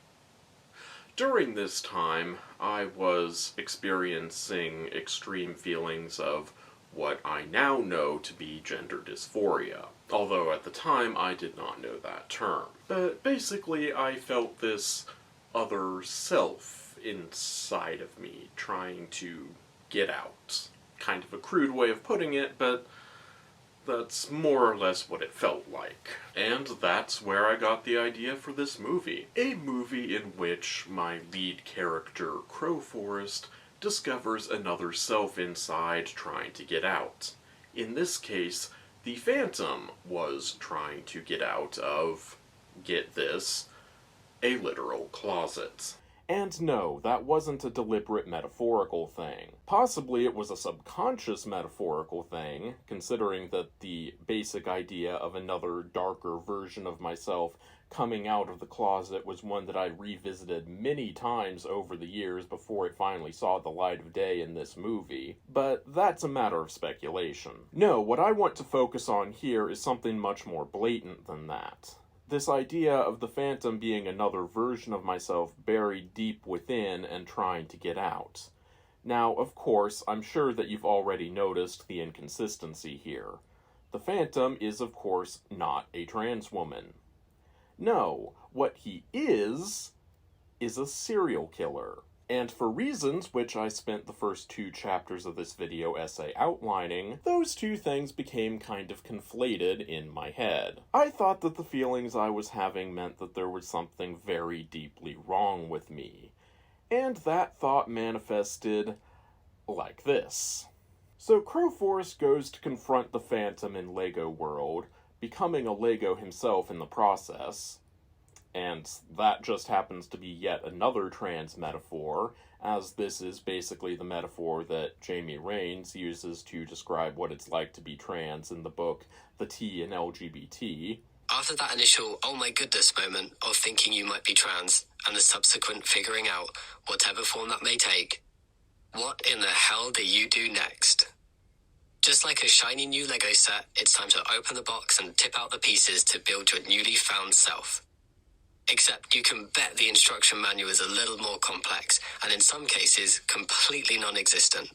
During this time, I was experiencing extreme feelings of what I now know to be gender dysphoria, although at the time I did not know that term. But basically, I felt this other self inside of me trying to get out. Kind of a crude way of putting it, but that's more or less what it felt like. And that's where I got the idea for this movie. A movie in which my lead character, Crowforest, discovers another self inside trying to get out. In this case, the Phantom was trying to get out of, get this, a literal closet. And no, that wasn't a deliberate metaphorical thing. Possibly it was a subconscious metaphorical thing, considering that the basic idea of another darker version of myself coming out of the closet was one that I revisited many times over the years before it finally saw the light of day in this movie. But that's a matter of speculation. No, what I want to focus on here is something much more blatant than that. This idea of the Phantom being another version of myself buried deep within and trying to get out. Now, of course, I'm sure that you've already noticed the inconsistency here. The Phantom is, of course, not a trans woman. No, what he is a serial killer. And for reasons which I spent the first 2 chapters of this video essay outlining, those two things became kind of conflated in my head. I thought that the feelings I was having meant that there was something very deeply wrong with me. And that thought manifested like this. So Crowforest goes to confront the Phantom in Lego World, becoming a Lego himself in the process. And that just happens to be yet another trans metaphor, as this is basically the metaphor that Jamie Raines uses to describe what it's like to be trans in the book The T in LGBT. After that initial oh my goodness moment of thinking you might be trans, and the subsequent figuring out, whatever form that may take, what in the hell do you do next? Just like a shiny new Lego set, it's time to open the box and tip out the pieces to build your newly found self. Except you can bet the instruction manual is a little more complex, and in some cases, completely non-existent.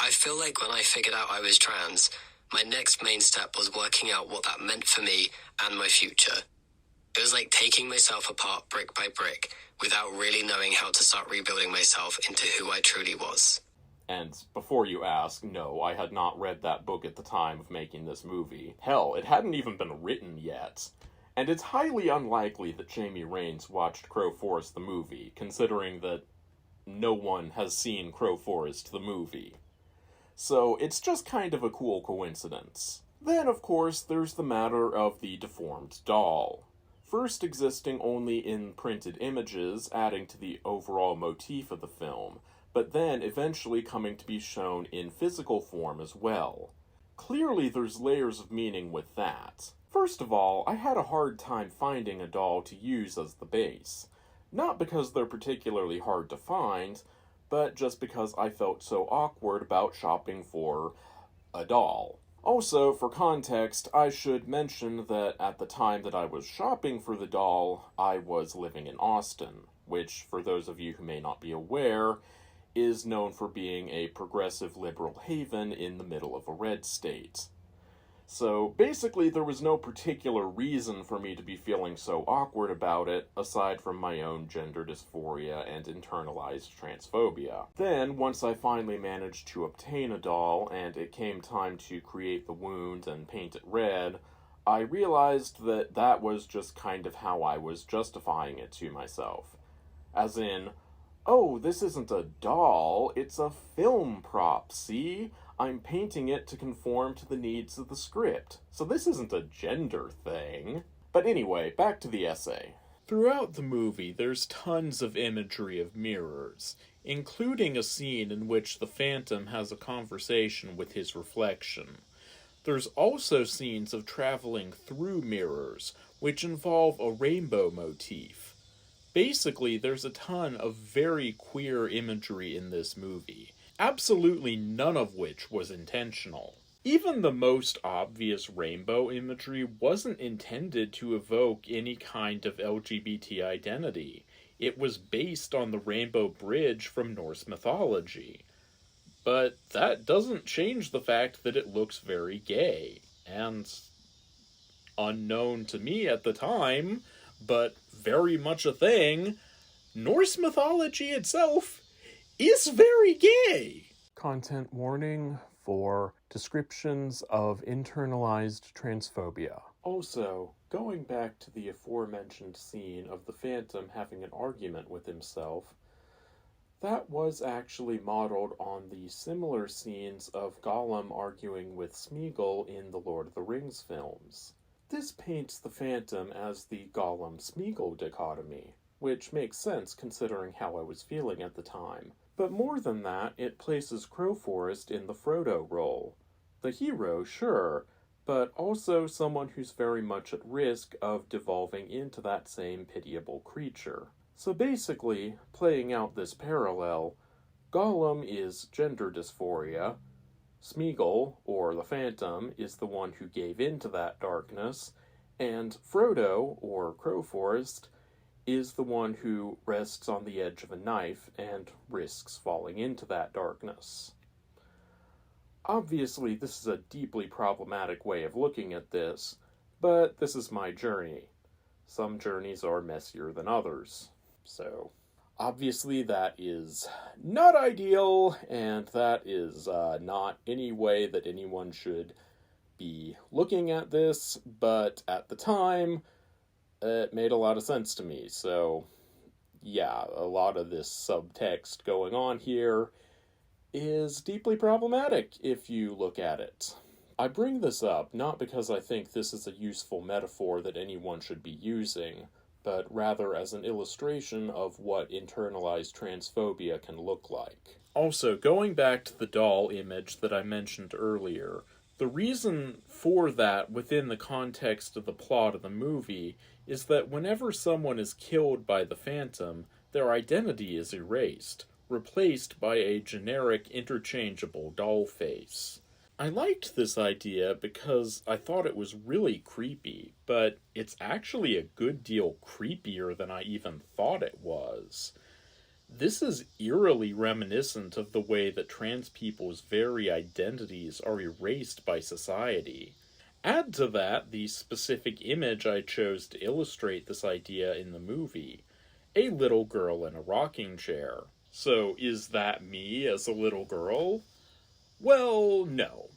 I feel like when I figured out I was trans, my next main step was working out what that meant for me and my future. It was like taking myself apart brick by brick, without really knowing how to start rebuilding myself into who I truly was. And before you ask, no, I had not read that book at the time of making this movie. Hell, it hadn't even been written yet. And it's highly unlikely that Jamie Raines watched Crowforest the Movie, considering that no one has seen Crowforest the Movie. So it's just kind of a cool coincidence. Then, of course, there's the matter of the deformed doll. First existing only in printed images, adding to the overall motif of the film, but then eventually coming to be shown in physical form as well. Clearly there's layers of meaning with that. First of all, I had a hard time finding a doll to use as the base. Not because they're particularly hard to find, but just because I felt so awkward about shopping for a doll. Also, for context, I should mention that at the time that I was shopping for the doll, I was living in Austin, which, for those of you who may not be aware, is known for being a progressive liberal haven in the middle of a red state. So basically there was no particular reason for me to be feeling so awkward about it, aside from my own gender dysphoria and internalized transphobia. Then, once I finally managed to obtain a doll, and it came time to create the wound and paint it red, I realized that that was just kind of how I was justifying it to myself. As in, oh, this isn't a doll, it's a film prop, see? I'm painting it to conform to the needs of the script. So this isn't a gender thing. But anyway, back to the essay. Throughout the movie, there's tons of imagery of mirrors, including a scene in which the Phantom has a conversation with his reflection. There's also scenes of traveling through mirrors, which involve a rainbow motif. Basically, there's a ton of very queer imagery in this movie, absolutely none of which was intentional. Even the most obvious rainbow imagery wasn't intended to evoke any kind of LGBT identity. It was based on the Rainbow Bridge from Norse mythology. But that doesn't change the fact that it looks very gay, and unknown to me at the time, but very much a thing, Norse mythology itself is very gay. Content warning for descriptions of internalized transphobia. Also, going back to the aforementioned scene of the Phantom having an argument with himself, that was actually modeled on the similar scenes of Gollum arguing with Smeagol in the Lord of the Rings films. This paints the Phantom as the Gollum-Smeagol dichotomy, which makes sense considering how I was feeling at the time. But more than that, it places Crowforest in the Frodo role. The hero, sure, but also someone who's very much at risk of devolving into that same pitiable creature. So basically, playing out this parallel, Gollum is gender dysphoria, Smeagol, or the Phantom, is the one who gave in to that darkness, and Frodo, or Crowforest, is the one who rests on the edge of a knife and risks falling into that darkness. Obviously, this is a deeply problematic way of looking at this, but this is my journey. Some journeys are messier than others. So, obviously that is not ideal, and that is not any way that anyone should be looking at this, but at the time, it made a lot of sense to me. So, yeah, a lot of this subtext going on here is deeply problematic if you look at it. I bring this up not because I think this is a useful metaphor that anyone should be using, but rather as an illustration of what internalized transphobia can look like. Also, going back to the doll image that I mentioned earlier, the reason for that within the context of the plot of the movie is that whenever someone is killed by the Phantom, their identity is erased, replaced by a generic interchangeable doll face. I liked this idea because I thought it was really creepy, but it's actually a good deal creepier than I even thought it was. This is eerily reminiscent of the way that trans people's very identities are erased by society. Add to that the specific image I chose to illustrate this idea in the movie, a little girl in a rocking chair. So is that me as a little girl? Well, no.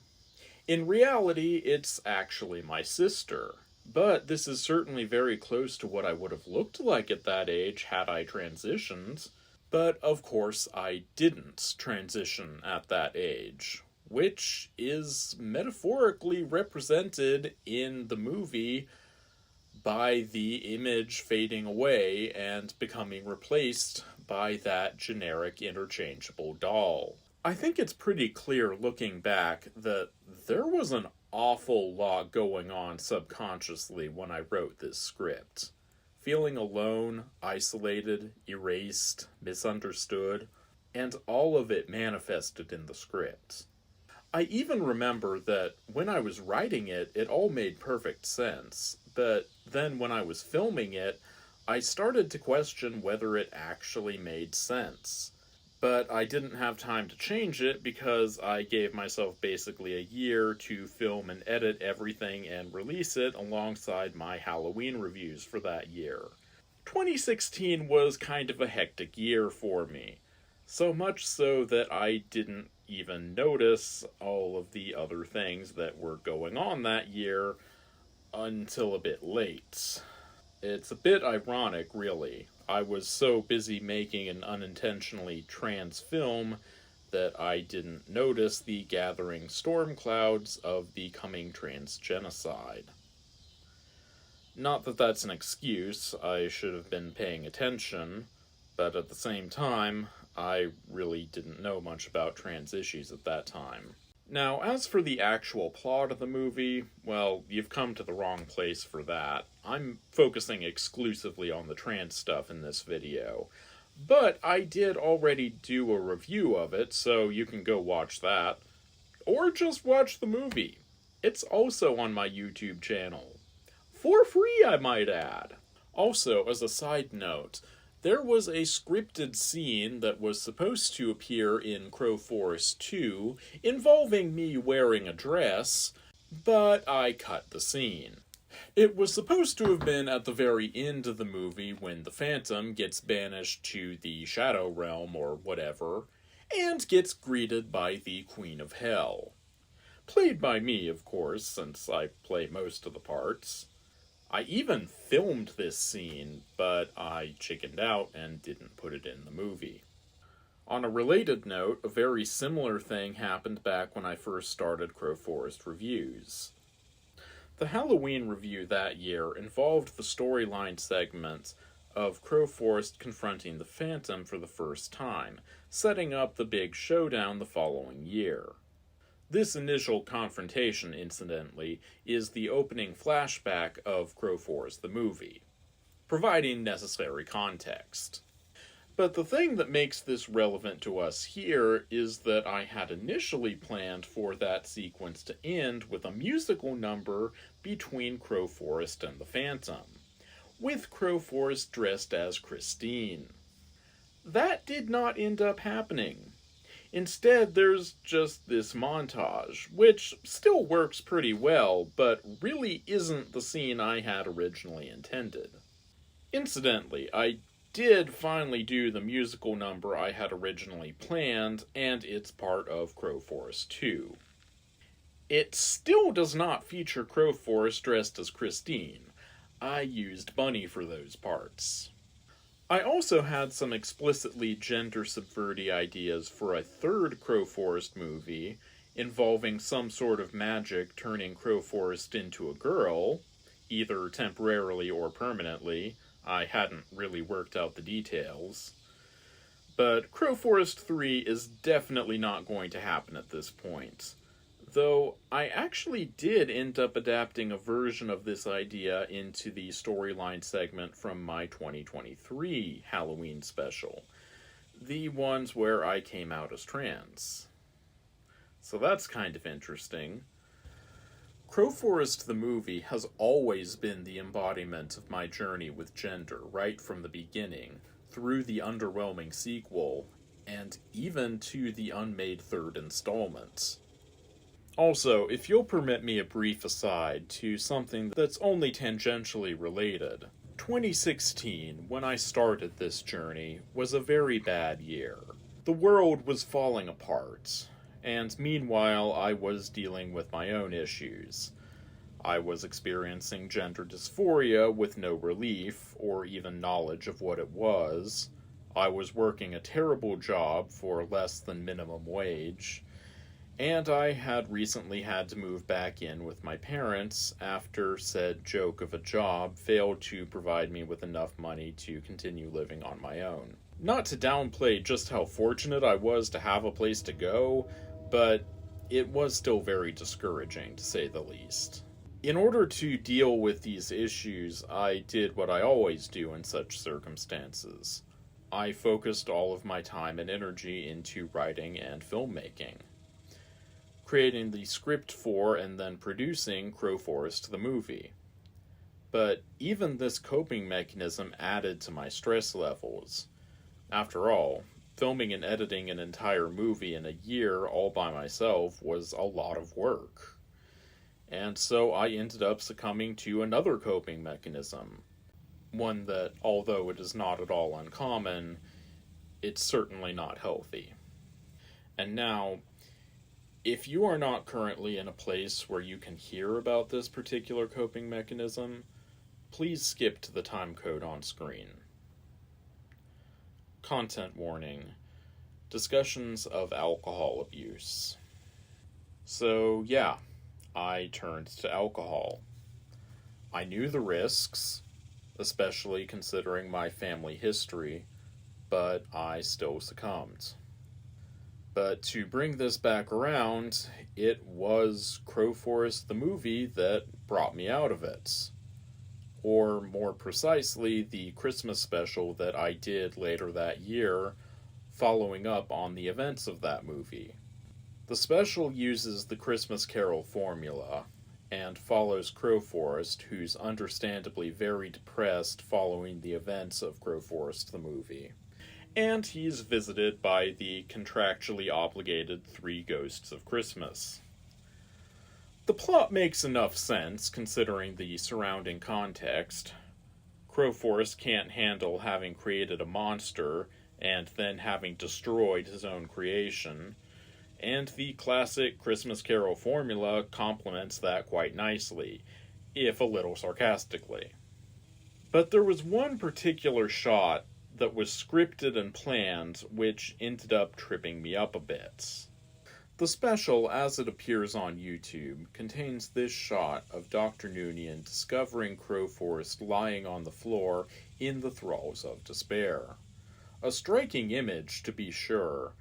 In reality, it's actually my sister. But this is certainly very close to what I would have looked like at that age had I transitioned. But of course I didn't transition at that age, which is metaphorically represented in the movie by the image fading away and becoming replaced by that generic interchangeable doll. I think it's pretty clear looking back that there was an awful lot going on subconsciously when I wrote this script. Feeling alone, isolated, erased, misunderstood, and all of it manifested in the script. I even remember that when I was writing it, it all made perfect sense, but then when I was filming it, I started to question whether it actually made sense. But I didn't have time to change it because I gave myself basically a year to film and edit everything and release it alongside my Halloween reviews for that year. 2016 was kind of a hectic year for me. So much so that I didn't even notice all of the other things that were going on that year until a bit late. It's a bit ironic, really. I was so busy making an unintentionally trans film that I didn't notice the gathering storm clouds of the coming trans genocide. Not that that's an excuse, I should have been paying attention, but at the same time, I really didn't know much about trans issues at that time. Now, as for the actual plot of the movie, well, you've come to the wrong place for that. I'm focusing exclusively on the trans stuff in this video. But I did already do a review of it, so you can go watch that. Or just watch the movie. It's also on my YouTube channel. For free, I might add. Also, as a side note, there was a scripted scene that was supposed to appear in Crowforest 2 involving me wearing a dress, but I cut the scene. It was supposed to have been at the very end of the movie when the Phantom gets banished to the Shadow Realm or whatever, and gets greeted by the Queen of Hell. Played by me, of course, since I play most of the parts. I even filmed this scene, but I chickened out and didn't put it in the movie. On a related note, a very similar thing happened back when I first started Crowforest reviews. The Halloween review that year involved the storyline segment of Crowforest confronting the Phantom for the first time, setting up the big showdown the following year. This initial confrontation, incidentally, is the opening flashback of Crowforest the Movie, providing necessary context. But the thing that makes this relevant to us here is that I had initially planned for that sequence to end with a musical number between Crowforest and the Phantom, with Crowforest dressed as Christine. That did not end up happening. Instead, there's just this montage, which still works pretty well, but really isn't the scene I had originally intended. Incidentally, I did finally do the musical number I had originally planned, and it's part of Crowforest 2. It still does not feature Crowforest dressed as Christine. I used Bunny for those parts. I also had some explicitly gender-subverting ideas for a third Crowforest movie involving some sort of magic turning Crowforest into a girl, either temporarily or permanently. I hadn't really worked out the details. But Crowforest 3 is definitely not going to happen at this point. Though I actually did end up adapting a version of this idea into the storyline segment from my 2023 Halloween special. The ones where I came out as trans. So that's kind of interesting. Crowforest the Movie has always been the embodiment of my journey with gender, right from the beginning, through the underwhelming sequel, and even to the unmade third installment. Also, if you'll permit me a brief aside to something that's only tangentially related, 2016, when I started this journey, was a very bad year. The world was falling apart, and meanwhile I was dealing with my own issues. I was experiencing gender dysphoria with no relief, or even knowledge of what it was. I was working a terrible job for less than minimum wage. And I had recently had to move back in with my parents after said joke of a job failed to provide me with enough money to continue living on my own. Not to downplay just how fortunate I was to have a place to go, but it was still very discouraging, to say the least. In order to deal with these issues, I did what I always do in such circumstances. I focused all of my time and energy into writing and filmmaking, creating the script for and then producing Crowforest the Movie. But even this coping mechanism added to my stress levels. After all, filming and editing an entire movie in a year all by myself was a lot of work. And so I ended up succumbing to another coping mechanism. One that, although it is not at all uncommon, it's certainly not healthy. And now, if you are not currently in a place where you can hear about this particular coping mechanism, please skip to the timecode on screen. Content warning. Discussions of alcohol abuse. So, yeah, I turned to alcohol. I knew the risks, especially considering my family history, but I still succumbed. But to bring this back around, it was Crowforest the Movie that brought me out of it. Or, more precisely, the Christmas special that I did later that year, following up on the events of that movie. The special uses the Christmas Carol formula, and follows Crowforest, who's understandably very depressed following the events of Crowforest the Movie. And he's visited by the contractually obligated 3 ghosts of Christmas. The plot makes enough sense, considering the surrounding context. Crowforest can't handle having created a monster, and then having destroyed his own creation, and the classic Christmas Carol formula complements that quite nicely, if a little sarcastically. But there was one particular shot that was scripted and planned, which ended up tripping me up a bit. The special, as it appears on YouTube, contains this shot of Dr. Noonian discovering Crowforest lying on the floor in the thralls of despair. A striking image, to be sure,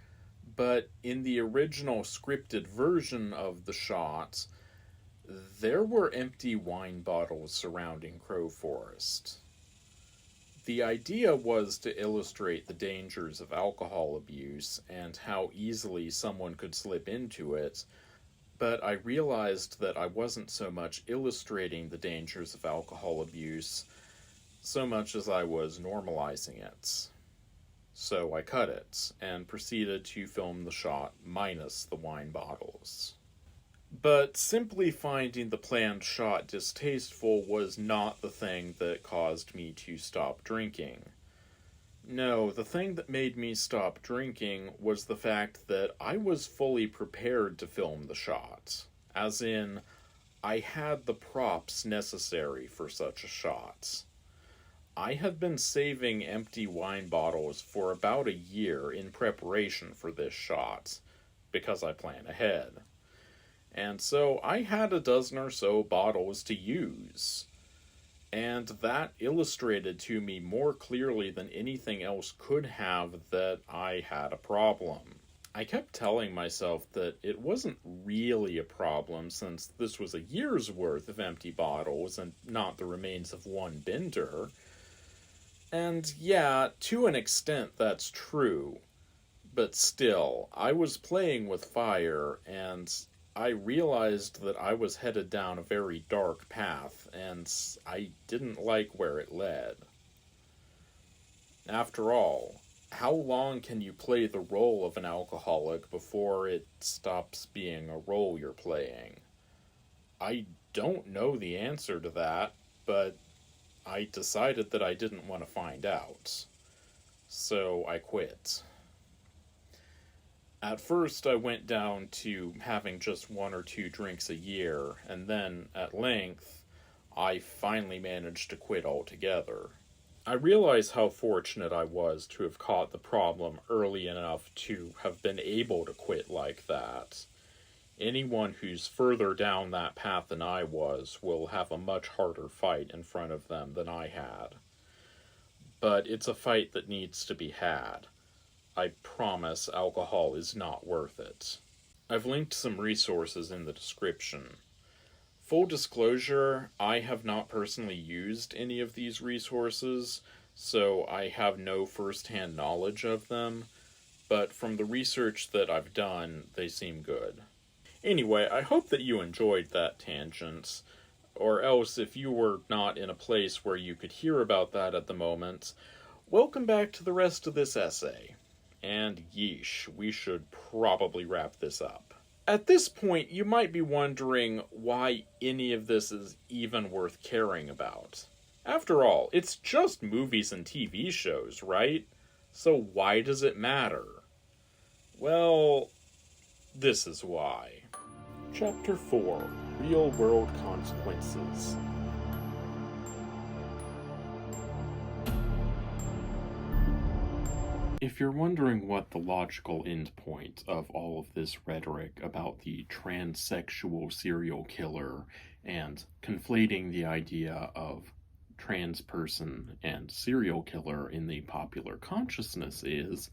but in the original scripted version of the shot, there were empty wine bottles surrounding Crowforest. The idea was to illustrate the dangers of alcohol abuse and how easily someone could slip into it, but I realized that I wasn't so much illustrating the dangers of alcohol abuse so much as I was normalizing it. So I cut it and proceeded to film the shot minus the wine bottles. But simply finding the planned shot distasteful was not the thing that caused me to stop drinking. No, the thing that made me stop drinking was the fact that I was fully prepared to film the shot. As in, I had the props necessary for such a shot. I had been saving empty wine bottles for about a year in preparation for this shot, because I plan ahead. And so I had a dozen or so bottles to use. And that illustrated to me more clearly than anything else could have that I had a problem. I kept telling myself that it wasn't really a problem since this was a year's worth of empty bottles and not the remains of one bender. And yeah, to an extent that's true. But still, I was playing with fire, and I realized that I was headed down a very dark path, and I didn't like where it led. After all, how long can you play the role of an alcoholic before it stops being a role you're playing? I don't know the answer to that, but I decided that I didn't want to find out. So I quit. At first, I went down to having just 1 or 2 drinks a year, and then, at length, I finally managed to quit altogether. I realize how fortunate I was to have caught the problem early enough to have been able to quit like that. Anyone who's further down that path than I was will have a much harder fight in front of them than I had. But it's a fight that needs to be had. I promise alcohol is not worth it. I've linked some resources in the description. Full disclosure, I have not personally used any of these resources, so I have no first-hand knowledge of them, but from the research that I've done, they seem good. Anyway, I hope that you enjoyed that tangent, or else if you were not in a place where you could hear about that at the moment, welcome back to the rest of this essay. And yeesh, we should probably wrap this up. At this point, you might be wondering why any of this is even worth caring about. After all, it's just movies and TV shows, right? So why does it matter? Well, this is why. Chapter 4, Real-World Consequences. If you're wondering what the logical endpoint of all of this rhetoric about the transsexual serial killer and conflating the idea of trans person and serial killer in the popular consciousness is,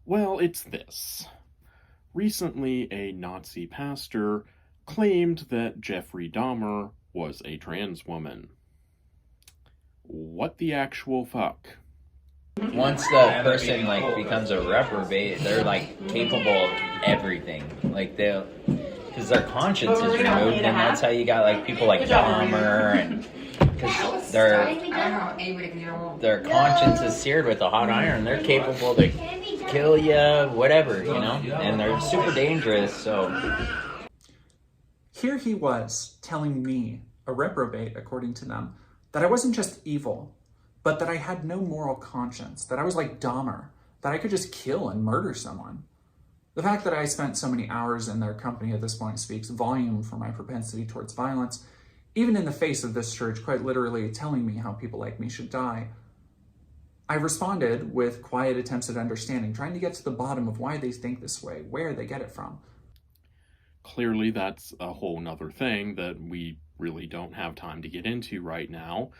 well, it's this. Recently, a Nazi pastor claimed that Jeffrey Dahmer was a trans woman. What the actual fuck? Once the person becomes a reprobate, they're capable of everything. Because their conscience is removed, and that's how you got people like Dahmer, and because their conscience is seared with a hot iron, they're capable to kill you, whatever, and they're super dangerous. So here he was telling me, a reprobate according to them, that I wasn't just evil, but that I had no moral conscience, that I was like Dahmer, that I could just kill and murder someone. The fact that I spent so many hours in their company at this point speaks volume for my propensity towards violence, even in the face of this church quite literally telling me how people like me should die. I responded with quiet attempts at understanding, trying to get to the bottom of why they think this way, where they get it from. Clearly, that's a whole nother thing that we really don't have time to get into right now.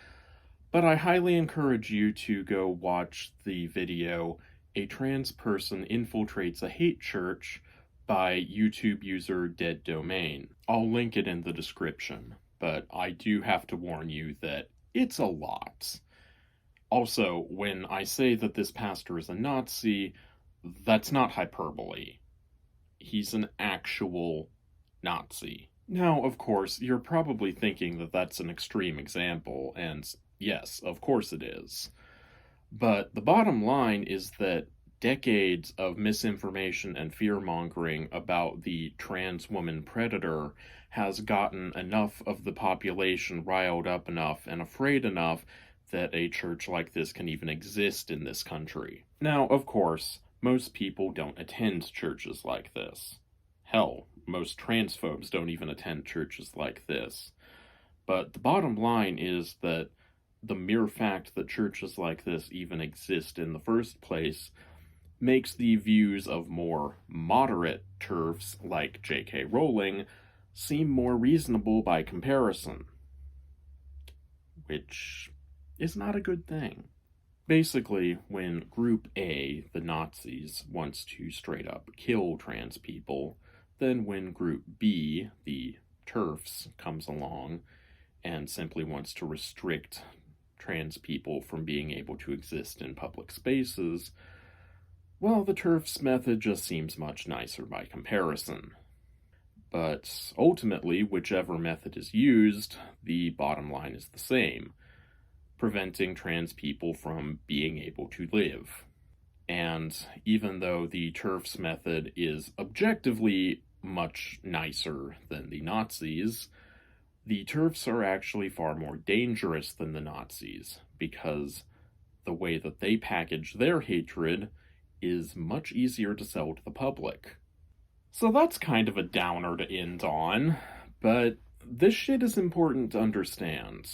But I highly encourage you to go watch the video, A Trans Person Infiltrates a Hate Church, by YouTube user Dead Domain. I'll link it in the description, but I do have to warn you that it's a lot. Also, when I say that this pastor is a Nazi, that's not hyperbole. He's an actual Nazi. Now, of course, you're probably thinking that that's an extreme example, and yes, of course it is. But the bottom line is that decades of misinformation and fear-mongering about the trans woman predator has gotten enough of the population riled up enough and afraid enough that a church like this can even exist in this country. Now, of course, most people don't attend churches like this. Hell, most transphobes don't even attend churches like this. But the bottom line is that the mere fact that churches like this even exist in the first place makes the views of more moderate TERFs like J.K. Rowling seem more reasonable by comparison. Which is not a good thing. Basically, when Group A, the Nazis, wants to straight up kill trans people, then when Group B, the TERFs, comes along and simply wants to restrict trans people from being able to exist in public spaces, well, the TERFs method just seems much nicer by comparison. But ultimately, whichever method is used, the bottom line is the same: preventing trans people from being able to live. And even though the TERFs method is objectively much nicer than the Nazis, the TERFs are actually far more dangerous than the Nazis, because the way that they package their hatred is much easier to sell to the public. So that's kind of a downer to end on, but this shit is important to understand.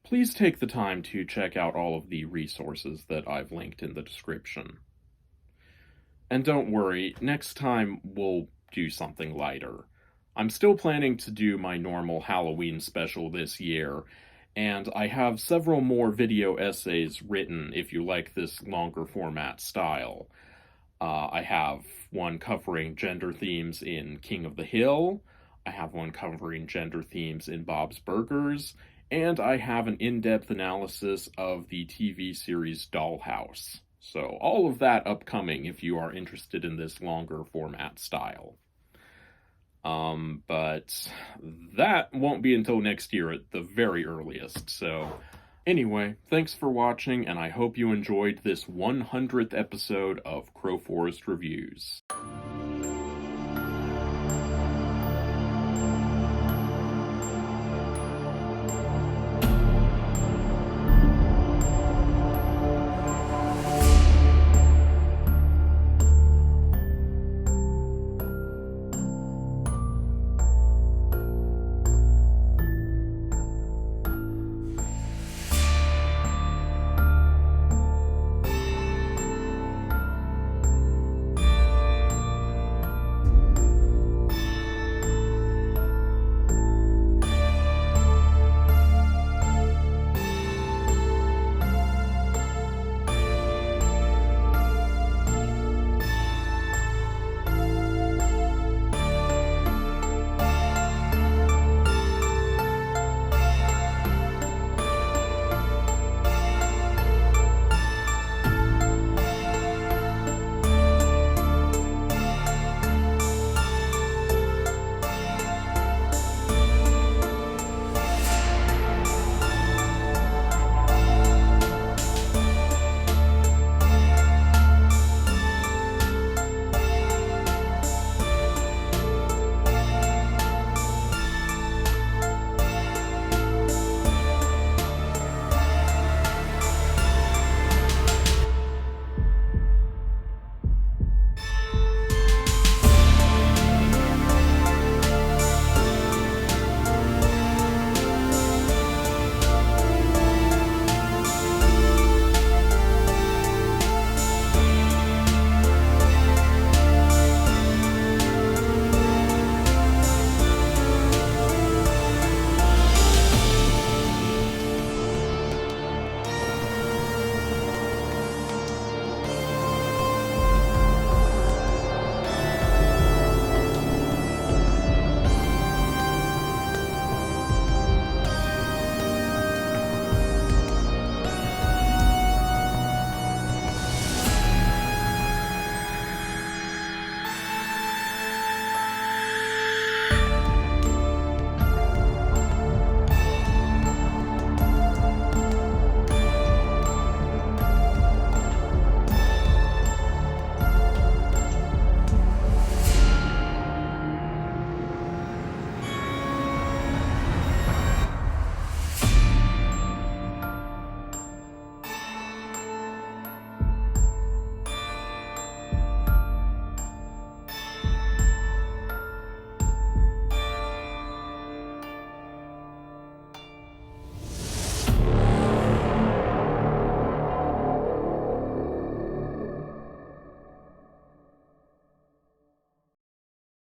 Please take the time to check out all of the resources that I've linked in the description. And don't worry, next time we'll do something lighter. I'm still planning to do my normal Halloween special this year, and I have several more video essays written if you like this longer format style. I have one covering gender themes in King of the Hill, I have one covering gender themes in Bob's Burgers, and I have an in-depth analysis of the TV series Dollhouse. So all of that upcoming if you are interested in this longer format style. But that won't be until next year at the very earliest, so anyway, thanks for watching, and I hope you enjoyed this 100th episode of Crowforest Reviews.